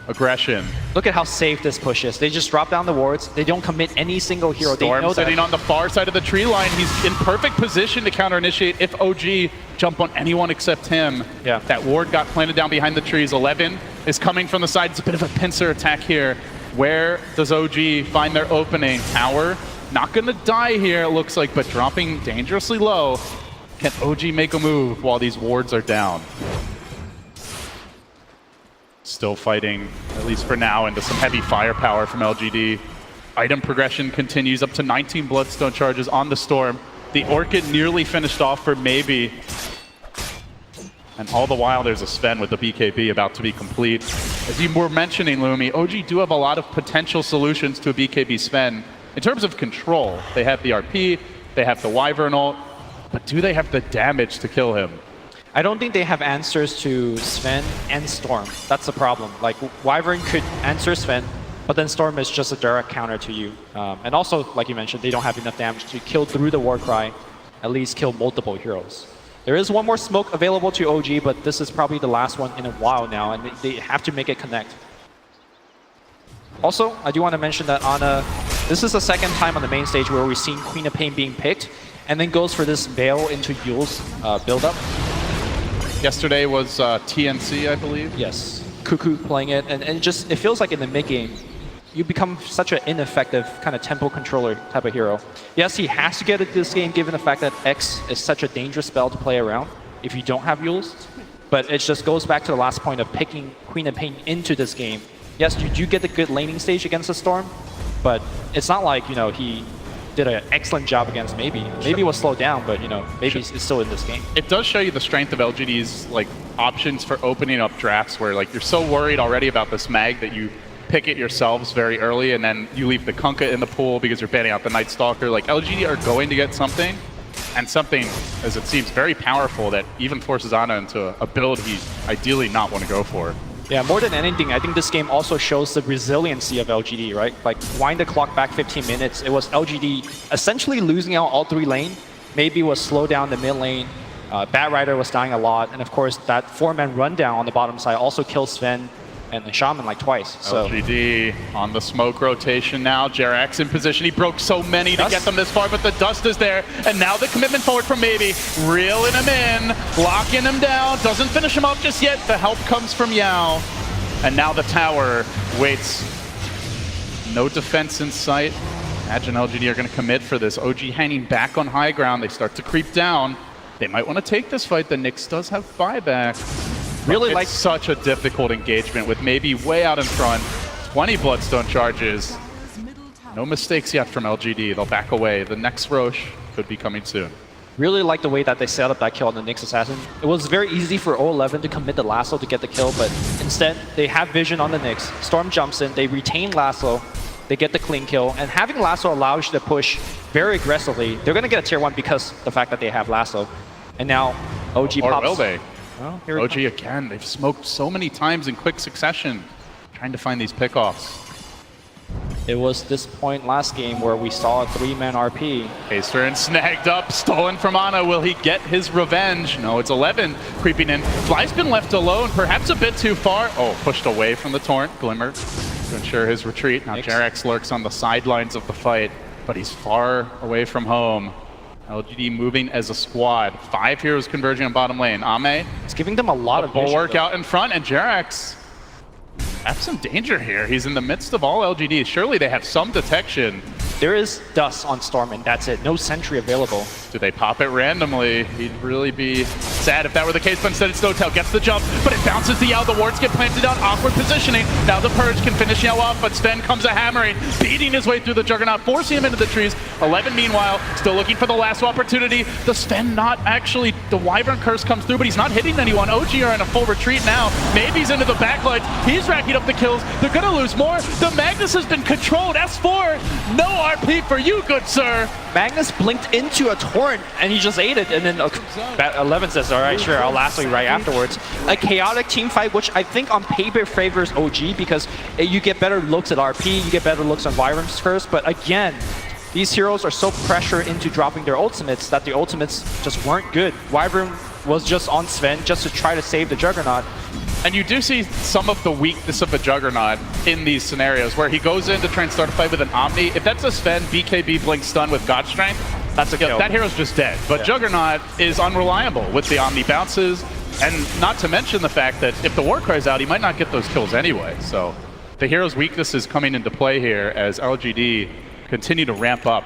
aggression.
Look at how safe this push is. They just drop down the wards. They don't commit any single hero.
Storm
they know
sitting
that.
on the far side of the tree line. He's in perfect position to counter-initiate if OG jump on anyone except him.
Yeah.
That ward got planted down behind the trees. 11 is coming from the side. It's a bit of a pincer attack here. Where does OG find their opening? Tower not going to die here, it looks like, but dropping dangerously low. Can OG make a move while these wards are down? Still fighting, at least for now, into some heavy firepower from LGD. Item progression continues up to 19 Bloodstone charges on the Storm. The Orchid nearly finished off for maybe. And all the while, there's a Sven with the BKB about to be complete. As you were mentioning, Lumi, OG do have a lot of potential solutions to a BKB Sven. In terms of control, they have the RP, they have the Wyvern ult, but do they have the damage to kill him?
I don't think they have answers to Sven and Storm. That's the problem. Like, Wyvern could answer Sven, but then Storm is just a direct counter to you. And also, like you mentioned, they don't have enough damage to kill through the Warcry, at least kill multiple heroes. There is one more smoke available to OG, but this is probably the last one in a while now, and they have to make it connect. Also, I do want to mention that Ana, this is the second time on the main stage where we've seen Queen of Pain being picked, and then goes for this Veil into Yule's build-up.
Yesterday was TNC, I believe.
Yes, Cuckoo playing it, and it feels like in the mid-game, you become such an ineffective kind of tempo controller type of hero. Yes, he has to get it this game given the fact that X is such a dangerous spell to play around if you don't have Yules, but it just goes back to the last point of picking Queen of Pain into this game. Yes, you do get the good laning stage against the Storm, but it's not like, he did an excellent job against Maybe. Maybe was slowed down, but, Maybe is still in this game.
It does show you the strength of LGD's options for opening up drafts where you're so worried already about this mag that you pick it yourselves very early, and then you leave the Kunkka in the pool because you're banning out the Night Stalker. LGD are going to get something, and something, as it seems, very powerful that even forces Ana into a build he ideally not want to go for.
Yeah, more than anything, I think this game also shows the resiliency of LGD, right? Wind the clock back 15 minutes, it was LGD essentially losing out all 3 lane. Maybe was slowed down the mid lane. Bat Rider was dying a lot, and of course that 4-man rundown on the bottom side also kills Sven and the Shaman twice. So
LGD on the smoke rotation now. Jerax in position. He broke so many to get them this far, but the dust is there. And now the commitment forward from Maybe. Reeling him in, locking him down. Doesn't finish him up just yet. The help comes from Yao. And now the tower waits. No defense in sight. Imagine LGD are going to commit for this. OG hanging back on high ground. They start to creep down. They might want to take this fight. The Nyx does have buyback.
Really
it's such a difficult engagement with Maybe way out in front. 20 Bloodstone charges. No mistakes yet from LGD. They'll back away. The next Roche could be coming soon.
Really like the way that they set up that kill on the Nyx Assassin. It was very easy for 011 to commit the lasso to get the kill, but instead they have vision on the Nyx. Storm jumps in, they retain lasso, they get the clean kill, and having lasso allows you to push very aggressively. They're going to get a tier 1 because the fact that they have lasso. And now OG
Or
pops.
will they?
Well, here
OG again, they've smoked so many times in quick succession, trying to find these pickoffs.
It was this point last game where we saw a 3-man RP.
Pacer and snagged up, stolen from Ana. Will he get his revenge? No, it's 11 creeping in. Fly's been left alone, perhaps a bit too far. Oh, pushed away from the Torrent. Glimmer to ensure his retreat. Now Jerax lurks on the sidelines of the fight, but he's far away from home. LGD moving as a squad. 5 heroes converging on bottom lane. Ame.
It's giving them a lot of
bulwark out in front, and Jerax have some danger here. He's in the midst of all LGDs. Surely they have some detection.
There is dust on Storm, and that's it. No sentry available.
Do they pop it randomly? He'd really be sad if that were the case, but instead it's Dotel. Gets the jump, but it bounces to Yao. The wards get planted down. Awkward positioning. Now the Purge can finish Yao off, but Sven comes a hammering, beating his way through the Juggernaut, forcing him into the trees. 11, meanwhile, still looking for the last opportunity. The Sven not actually, the Wyvern Curse comes through, but he's not hitting anyone. OG are in a full retreat now. Maybe's into the backlines. He's racking up the kills. They're going to lose more. The Magnus has been controlled. S4, no RP for you, good sir.
Magnus blinked into a torrent and he just ate it, and then 11 says, all right, sure, I'll lasso you right afterwards. A chaotic team fight, which I think on paper favors OG because you get better looks at RP, you get better looks on Wyvern's Curse, but again, these heroes are so pressured into dropping their ultimates that the ultimates just weren't good. Wyvern was just on Sven just to try to save the Juggernaut.
And you do see some of the weakness of a Juggernaut in these scenarios where he goes in to try and start a fight with an Omni. If that's a Sven BKB Blink stun with God Strength,
that's a kill.
That hero's just dead. But Juggernaut is unreliable with the Omni bounces, and not to mention the fact that if the War Cry's out, he might not get those kills anyway. So the hero's weakness is coming into play here as LGD continue to ramp up.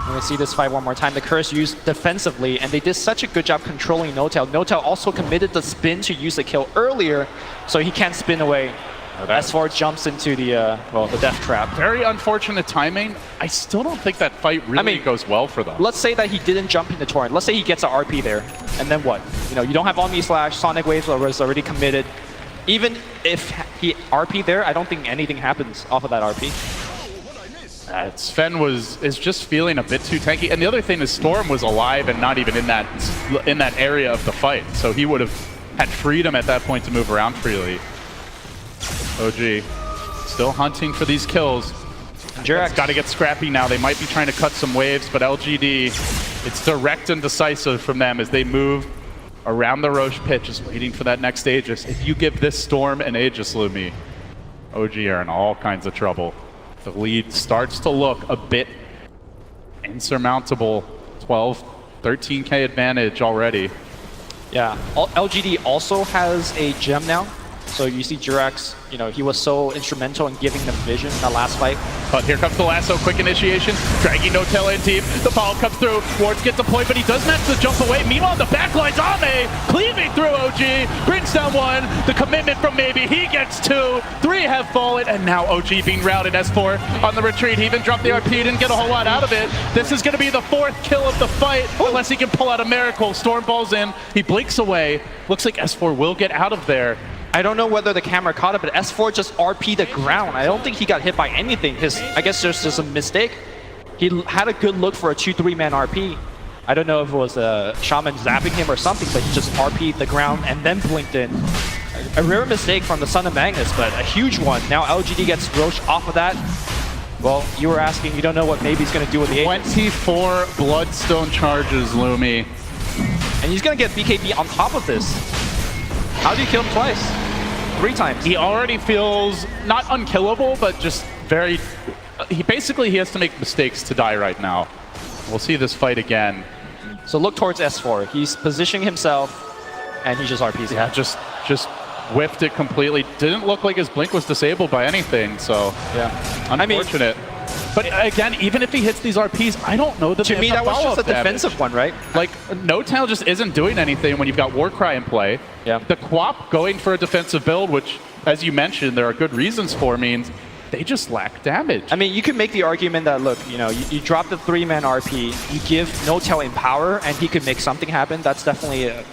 We're going to see this fight one more time. The Curse used defensively, and they did such a good job controlling Notel. Notel also committed the spin to use the kill earlier, so he can't spin away. S4 jumps into the the death trap.
Very unfortunate timing. I still don't think that fight really goes well for them.
Let's say that he didn't jump in the torrent. Let's say he gets an RP there, and then what? You don't have Omni Slash, Sonic Waves was already committed. Even if he RP there, I don't think anything happens off of that RP.
Sven is just feeling a bit too tanky, and the other thing is Storm was alive and not even in that area of the fight, so he would have had freedom at that point to move around freely. OG still hunting for these kills.
Jerax
got to get scrappy now. They might be trying to cut some waves, but LGD It's direct and decisive from them as they move around the Roche pit, just waiting for that next Aegis. If you give this Storm an Aegis, Lumi, OG are in all kinds of trouble. The lead starts to look a bit insurmountable. 12, 13k advantage already.
Yeah, LGD also has a gem now. So you see Jirax, you know, he was so instrumental in giving them vision in that last fight.
But here comes the lasso, quick initiation, dragging No-Tail in deep. The follow comes through, Wards gets deployed, but he does manage to jump away. Meanwhile, the backline's Ame, cleaving through OG, brings down one. The commitment from Maybe, he gets two. Three have fallen, and now OG being routed. S4 on the retreat. He even dropped the RP, didn't get a whole lot out of it. This is going to be the 4th kill of the fight, unless he can pull out a miracle. Storm balls in, he blinks away. Looks like S4 will get out of there.
I don't know whether the camera caught it, but S4 just RP'd the ground. I don't think he got hit by anything. I guess there's just a mistake. He had a good look for a 2-3 man RP. I don't know if it was Shaman zapping him or something, but he just RP'd the ground and then blinked in. A rare mistake from the Son of Magnus, but a huge one. Now LGD gets Roche off of that. Well, you were asking, you don't know what maybe he's going to do with the
24 Bloodstone charges, Lumi.
And he's going to get BKB on top of this. How do you kill him twice? 3 times.
He already feels not unkillable, but just very... He has to make mistakes to die right now. We'll see this fight again.
So look towards S4. He's positioning himself, and he just RPs.
Yeah, just whiffed it completely. Didn't look like his blink was disabled by anything, so
yeah,
unfortunate. But again, even if he hits these RPs, I don't know that
to me that was just a defensive one, right?
Like, No-Tail just isn't doing anything when you've got Warcry in play.
Yeah.
The Quap going for a defensive build, which, as you mentioned, there are good reasons for, means they just lack damage.
I mean, you could make the argument that, look, you know, you drop the 3-man RP, you give No-Tail Empower, and he could make something happen. That's definitely a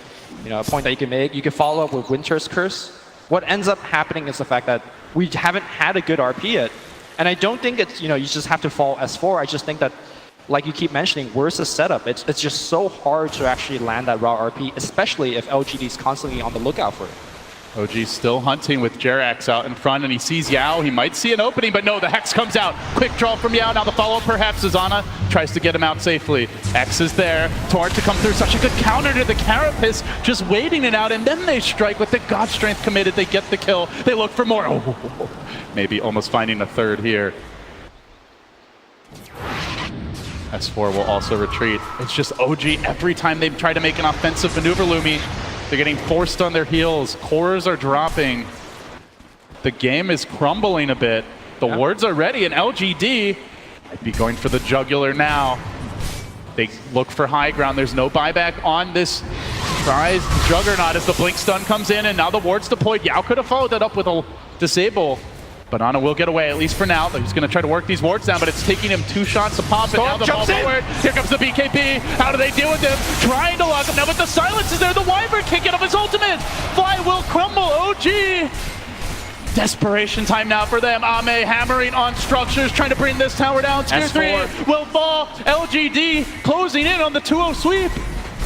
point that you can make. You can follow up with Winter's Curse. What ends up happening is the fact that we haven't had a good RP yet. And I don't think it's, you just have to fall S4. I just think that, like you keep mentioning, where's the setup? It's just so hard to actually land that raw RP, especially if LGD is constantly on the lookout for it.
OG's still hunting with Jerax out in front, and he sees Yao. He might see an opening, but no, the Hex comes out. Quick draw from Yao. Now the follow-up perhaps. Zana tries to get him out safely. X is there. Taunt to come through. Such a good counter to the Carapace, just waiting it out, and then they strike with the God Strength committed. They get the kill. They look for more. Oh, maybe almost finding a third here. S4 will also retreat. It's just OG every time they try to make an offensive maneuver, Lumi. They're getting forced on their heels. Cores are dropping. The game is crumbling a bit. The wards are ready, and LGD might be going for the jugular now. They look for high ground. There's no buyback on this Rise Juggernaut as the blink stun comes in, and now the ward's deployed. Yao could have followed that up with a disable. Banana will get away, at least for now. He's going to try to work these wards down, but it's taking him 2 shots to pop it. Now the ball forward. Here comes the BKB. How do they deal with him? Trying to lock him now, but the silence is there. The Wyvern can't get off his ultimate. Fly will crumble. OG. Desperation time now for them. Ame hammering on structures, trying to bring this tower down. Tier 3 will fall. LGD closing in on the 2-0 sweep.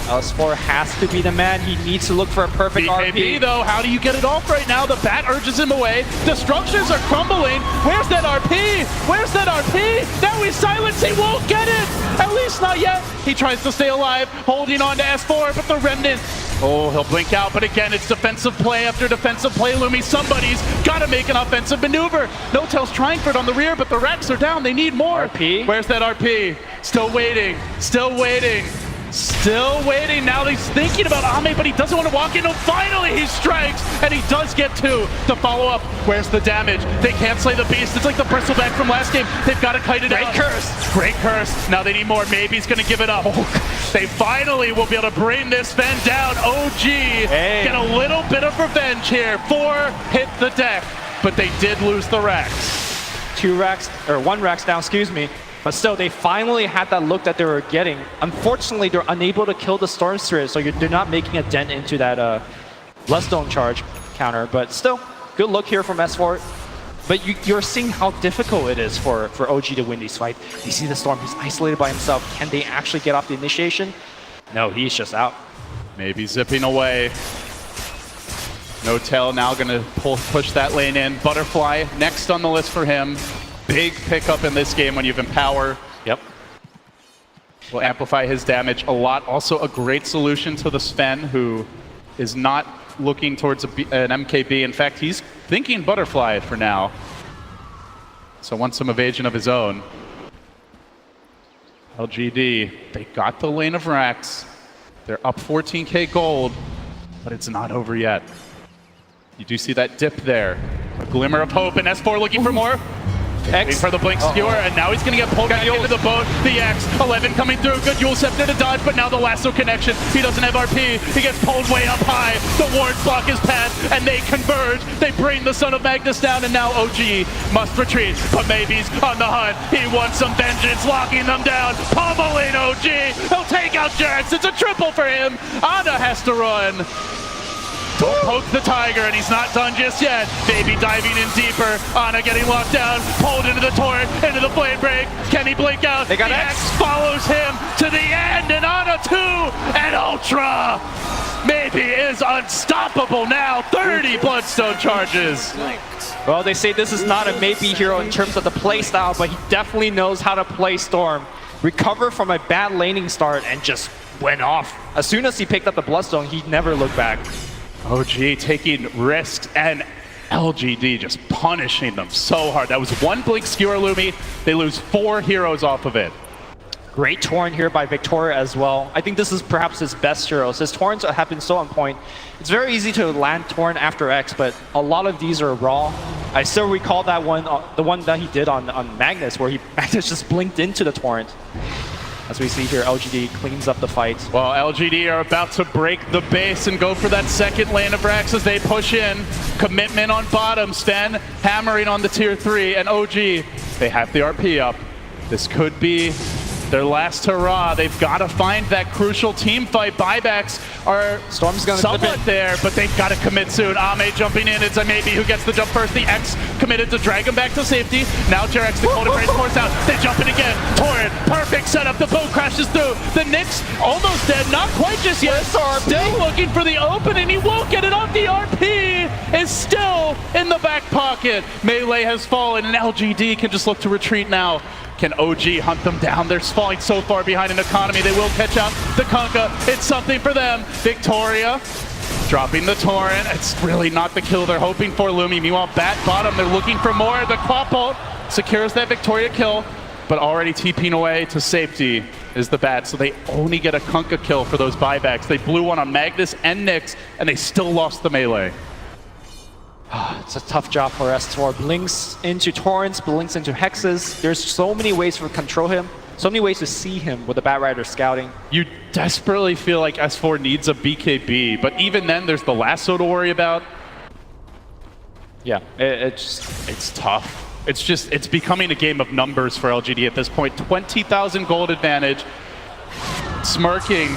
S4 has to be the man. He needs to look for a perfect
BKB,
RP.
though, how do you get it off right now? The bat urges him away. The structures are crumbling. Where's that RP? Where's that RP? Now he's silenced. He won't get it. At least not yet. He tries to stay alive, holding on to S4, but the Remnant. Oh, he'll blink out, but again, it's defensive play after defensive play, Lumi. Somebody's got to make an offensive maneuver. No-Tail's trying for it on the rear, but the Rex are down. They need more.
RP?
Where's that RP? Still waiting. Still waiting. Still waiting. Now he's thinking about Ame, but he doesn't want to walk in. No, finally he strikes, and he does get 2. The follow-up. Where's the damage? They can't slay the beast. It's like the bristleback from last game. They've got to kite it out. Great curse. Great curse. Now they need more. Maybe he's going to give it up. They finally will be able to bring this Ven down. OG get a little bit of revenge here. 4 hit the deck, but they did lose the Rex.
2 racks, or 1 racks down, excuse me. But still, they finally had that look that they were getting. Unfortunately, they're unable to kill the Storm Spirit, so they're not making a dent into that Bloodstone charge counter. But still, good look here from S4. But you're seeing how difficult it is for OG to win these fights. You see the Storm, he's isolated by himself. Can they actually get off the initiation? No, he's just out.
Maybe zipping away. No-Tail now going to push that lane in. Butterfly next on the list for him. Big pickup in this game when you have Empower.
Yep.
will amplify his damage a lot. Also a great solution to the Sven, who is not looking towards an MKB. In fact, he's thinking butterfly for now. So wants some evasion of his own. LGD, they got the lane of racks. They're up 14k gold, but it's not over yet. You do see that dip there. A glimmer of hope, and S4 looking for more. Waiting for the blink skewer, and now he's going to get pulled back into the boat. The X, 11 coming through. Good Yule Scepter to dodge, but now the lasso connection. He doesn't have RP. He gets pulled way up high. The wards block his path, and they converge. They bring the Son of Magnus down, and now OG must retreat. But maybe's on the hunt. He wants some vengeance, locking them down. Pummeling OG. He'll take out Jax. It's a triple for him. Ana has to run. Don't poke the tiger, and he's not done just yet. Baby diving in deeper. Ana getting locked down, pulled into the torrent, into the flame break. Can he blink out?
They got
the
X.
follows him to the end, and Ana 2 and Ultra. Maybe is unstoppable now. 30 Bloodstone charges.
Well, they say this is not a maybe hero in terms of the play style, but he definitely knows how to play Storm. Recover from a bad laning start and just went off. As soon as he picked up the Bloodstone, he never looked back.
OG taking risks, and LGD just punishing them so hard. That was one blink skewer Lumi. They lose 4 heroes off of it.
Great Torrent here by Victoria as well. I think this is perhaps his best heroes. His Torrents have been so on point. It's very easy to land Torrent after X, but a lot of these are raw. I still recall that one, the one that he did on Magnus, where Magnus just blinked into the Torrent. As we see here, LGD cleans up the fight.
Well, LGD are about to break the base and go for that second lane of racks as they push in. Commitment on bottom, Sven hammering on the tier 3, and OG, they have the RP up. This could be their last hurrah. They've got to find that crucial team fight. Buybacks are
Storm's gonna
somewhat there, but they've got to commit soon. Ame jumping in. It's a maybe who gets the jump first. The X committed to drag him back to safety. Now Jerax, the Cold Embrace force out. They jump in again. Torrent, perfect setup. The boat crashes through. The Nyx almost dead. Not quite just yet. Still looking for the open, and he won't get it off. The RP is still in the back pocket. Melee has fallen, and LGD can just look to retreat now. Can OG hunt them down? They're falling so far behind in economy. They will catch up. The Kunkka, it's something for them. Victoria dropping the Torrent. It's really not the kill they're hoping for, Lumi. Meanwhile, Bat bottom, they're looking for more. The Quap ult secures that Victoria kill, but already TPing away to safety is the Bat, so they only get a Kunkka kill for those buybacks. They blew one on Magnus and Nyx, and they still lost the melee.
It's a tough job for S4. Blinks into Torrents, blinks into Hexes. There's so many ways to control him, so many ways to see him with the Bat Rider scouting.
You desperately feel like S4 needs a BKB, but even then there's the lasso to worry about.
Yeah,
It's tough. It's becoming a game of numbers for LGD at this point. 20,000 gold advantage. Smirking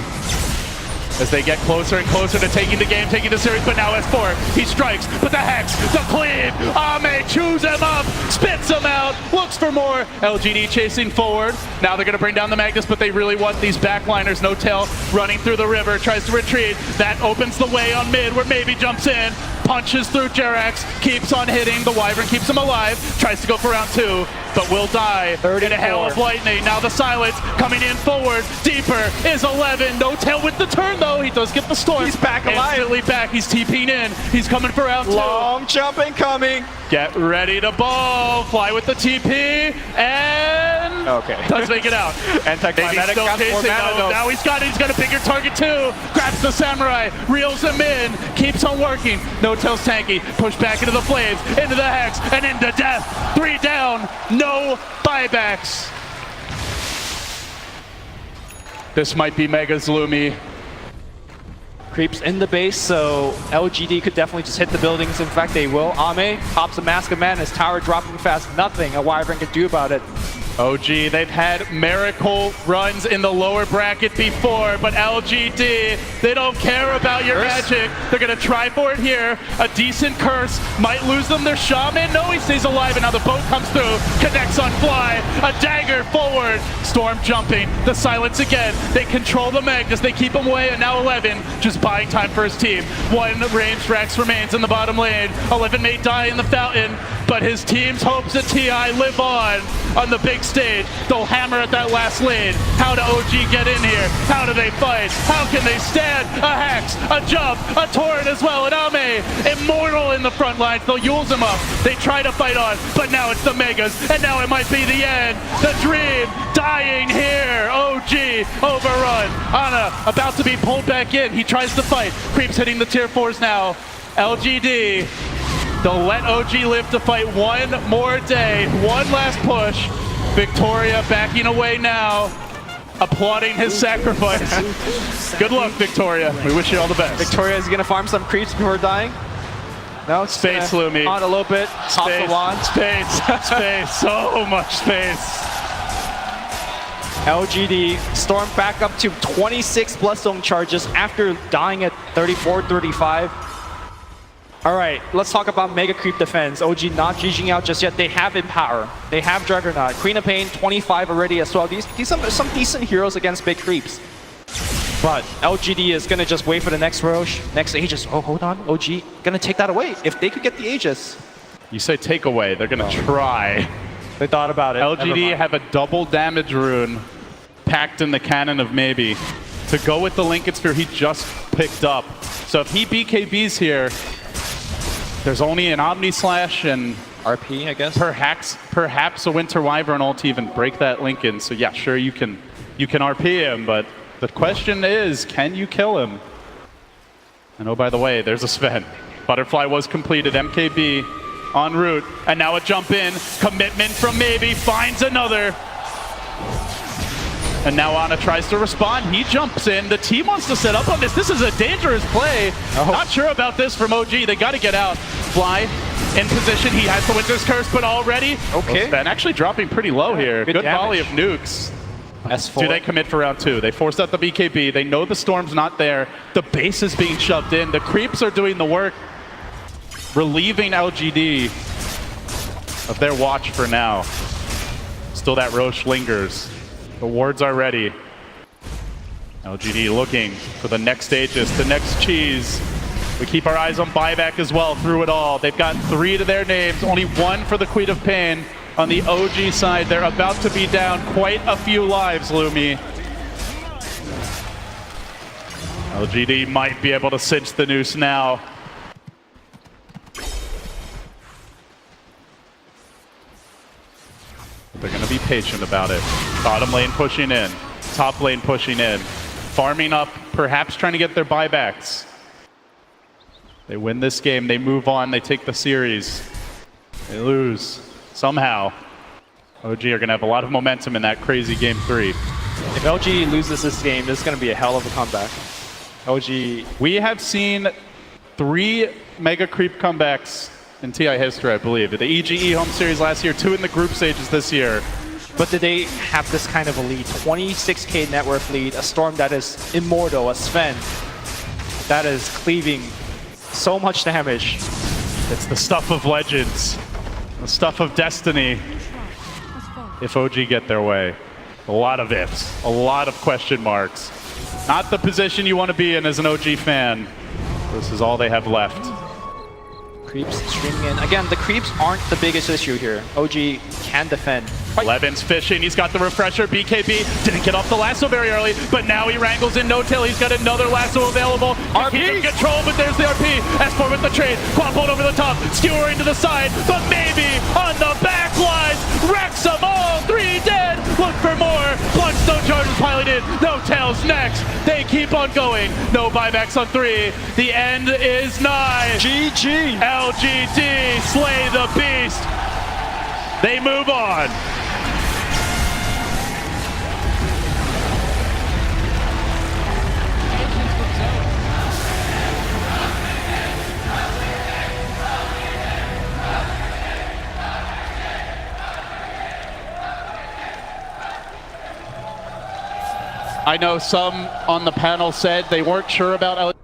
as they get closer and closer to taking the game, taking the series, but now S4, he strikes, but the Hex, the cleave, Ame chews him up, spits him out, looks for more, LGD chasing forward. Now they're gonna bring down the Magnus, but they really want these backliners. No Tail running through the river, tries to retreat. That opens the way on mid, where Maybe jumps in, punches through Jerax, keeps on hitting, the Wyvern keeps him alive, tries to go for round 2, but will die in a hail of lightning. Now the silence coming in forward, deeper is 11, no Tail with the turn though. He does get the storm.
He's back alive.
Instantly back. He's TPing in. He's coming for round 2.
Long jump incoming.
Get ready to ball. Fly with the TP. And does make it out.
Anticlimactic
Still
got more
chasing.
mana though.
Now he's got a bigger target too. Grabs the Samurai. Reels him in. Keeps on working. No Tail's tanky. Push back into the flames. Into the Hex. And into death. 3 down. No buybacks. This might be Mega's Lumi.
Creeps in the base, so LGD could definitely just hit the buildings. In fact, they will. Ame pops a Mask of Madness, tower dropping fast. Nothing a Wyvern can do about it.
OG, they've had miracle runs in the lower bracket before, but LGD, they don't care about your magic. They're gonna try for it here. A decent curse might lose them their shaman. No, he stays alive, and now the boat comes through, connects on fly, a dagger forward. Storm jumping, the silence again. They control the Magnus, they keep him away, and now 11 just buying time for his team. 1 ranged Rex remains in the bottom lane. 11 may die in the fountain, but his team's hopes at TI live on the big stage. They'll hammer at that last lane. How do OG get in here? How do they fight? How can they stand? A Hex, a jump, a torrent as well, and Ame, immortal in the front lines. They'll use him up. They try to fight on, but now it's the Megas, and now it might be the end. The dream dying here. OG overrun. Ana about to be pulled back in. He tries to fight. Creeps hitting the tier 4s now. LGD, they'll let OG live to fight one more day. One last push. Victoria backing away now, applauding his sacrifice. Good luck, Victoria. We wish you all the best.
Victoria is gonna farm some creeps before dying. No, it's
Space, Lumi.
on a little bit. Top the wand.
Space, so much space.
LGD storm back up to 26 Bloodstone charges after dying at 34, 35. All right, let's talk about Mega Creep defense. OG not GGing out just yet. They have Empower. They have Juggernaut. Queen of Pain, 25 already as well. These are some decent heroes against big creeps. But LGD is going to just wait for the next Roche, next Aegis. Oh, hold on. OG going to take that away. If they could get the Aegis.
You say take away. They're going to try.
They thought about it.
LGD have a double damage rune packed in the cannon of maybe to go with the Lincoln Sphere he just picked up. So if he BKBs here, there's only an Omni Slash and
RP, I guess.
Perhaps a Winter Wyvern ult to even break that Lincoln. So yeah, sure you can RP him, but the question is, can you kill him? And oh, by the way, there's a Sven. Butterfly was completed, MKB en route, and now a jump in. Commitment from Maybe, finds another. And now Ana tries to respond. He jumps in. The team wants to set up on this. This is a dangerous play. Not sure about this from OG. They got to get out. Fly in position. He has the Winter's Curse, but already.
Okay.
Sven actually dropping pretty low here. Good volley of
damage.
nukes.
S4.
Do they commit for round 2? They forced out the BKB. They know the storm's not there. The base is being shoved in. The creeps are doing the work, relieving LGD of their watch for now. Still that Roche lingers. The wards are ready. LGD looking for the next Aegis, the next cheese. We keep our eyes on buyback as well through it all. They've got 3 to their names, only 1 for the Queen of Pain. On the OG side, they're about to be down quite a few lives, Lumi. LGD might be able to cinch the noose now. They're going to be patient about it. Bottom lane pushing in. Top lane pushing in. Farming up, perhaps trying to get their buybacks. They win this game, they move on, they take the series. They lose. Somehow. OG are going to have a lot of momentum in that crazy game 3.
If LG loses this game, this is going to be a hell of a comeback. OG...
We have seen 3 Mega Creep comebacks in TI history, I believe. The EGE home series last year, 2 in the group stages this year.
But did they have this kind of a lead? 26k net worth lead, a Storm that is immortal, a Sven that is cleaving so much damage.
It's the stuff of legends, the stuff of destiny. If OG get their way. A lot of ifs, a lot of question marks. Not the position you want to be in as an OG fan. This is all they have left.
Creeps streaming in. Again, the creeps aren't the biggest issue here. OG can defend.
Levin's fishing, he's got the refresher, BKB, didn't get off the lasso very early, but now he wrangles in no-tail, he's got another lasso available. RP control, but there's the RP. S4 with the trade, Quap hold over the top, skewering to the side, but maybe on the back lines, wrecks them all, 3 dead, look for more, Bloodstone charges piloted, no-tails next, they keep on going, no buybacks on 3, the end is nigh.
GG!
LGD slay the beast, they move on. I know some on the panel said they weren't sure about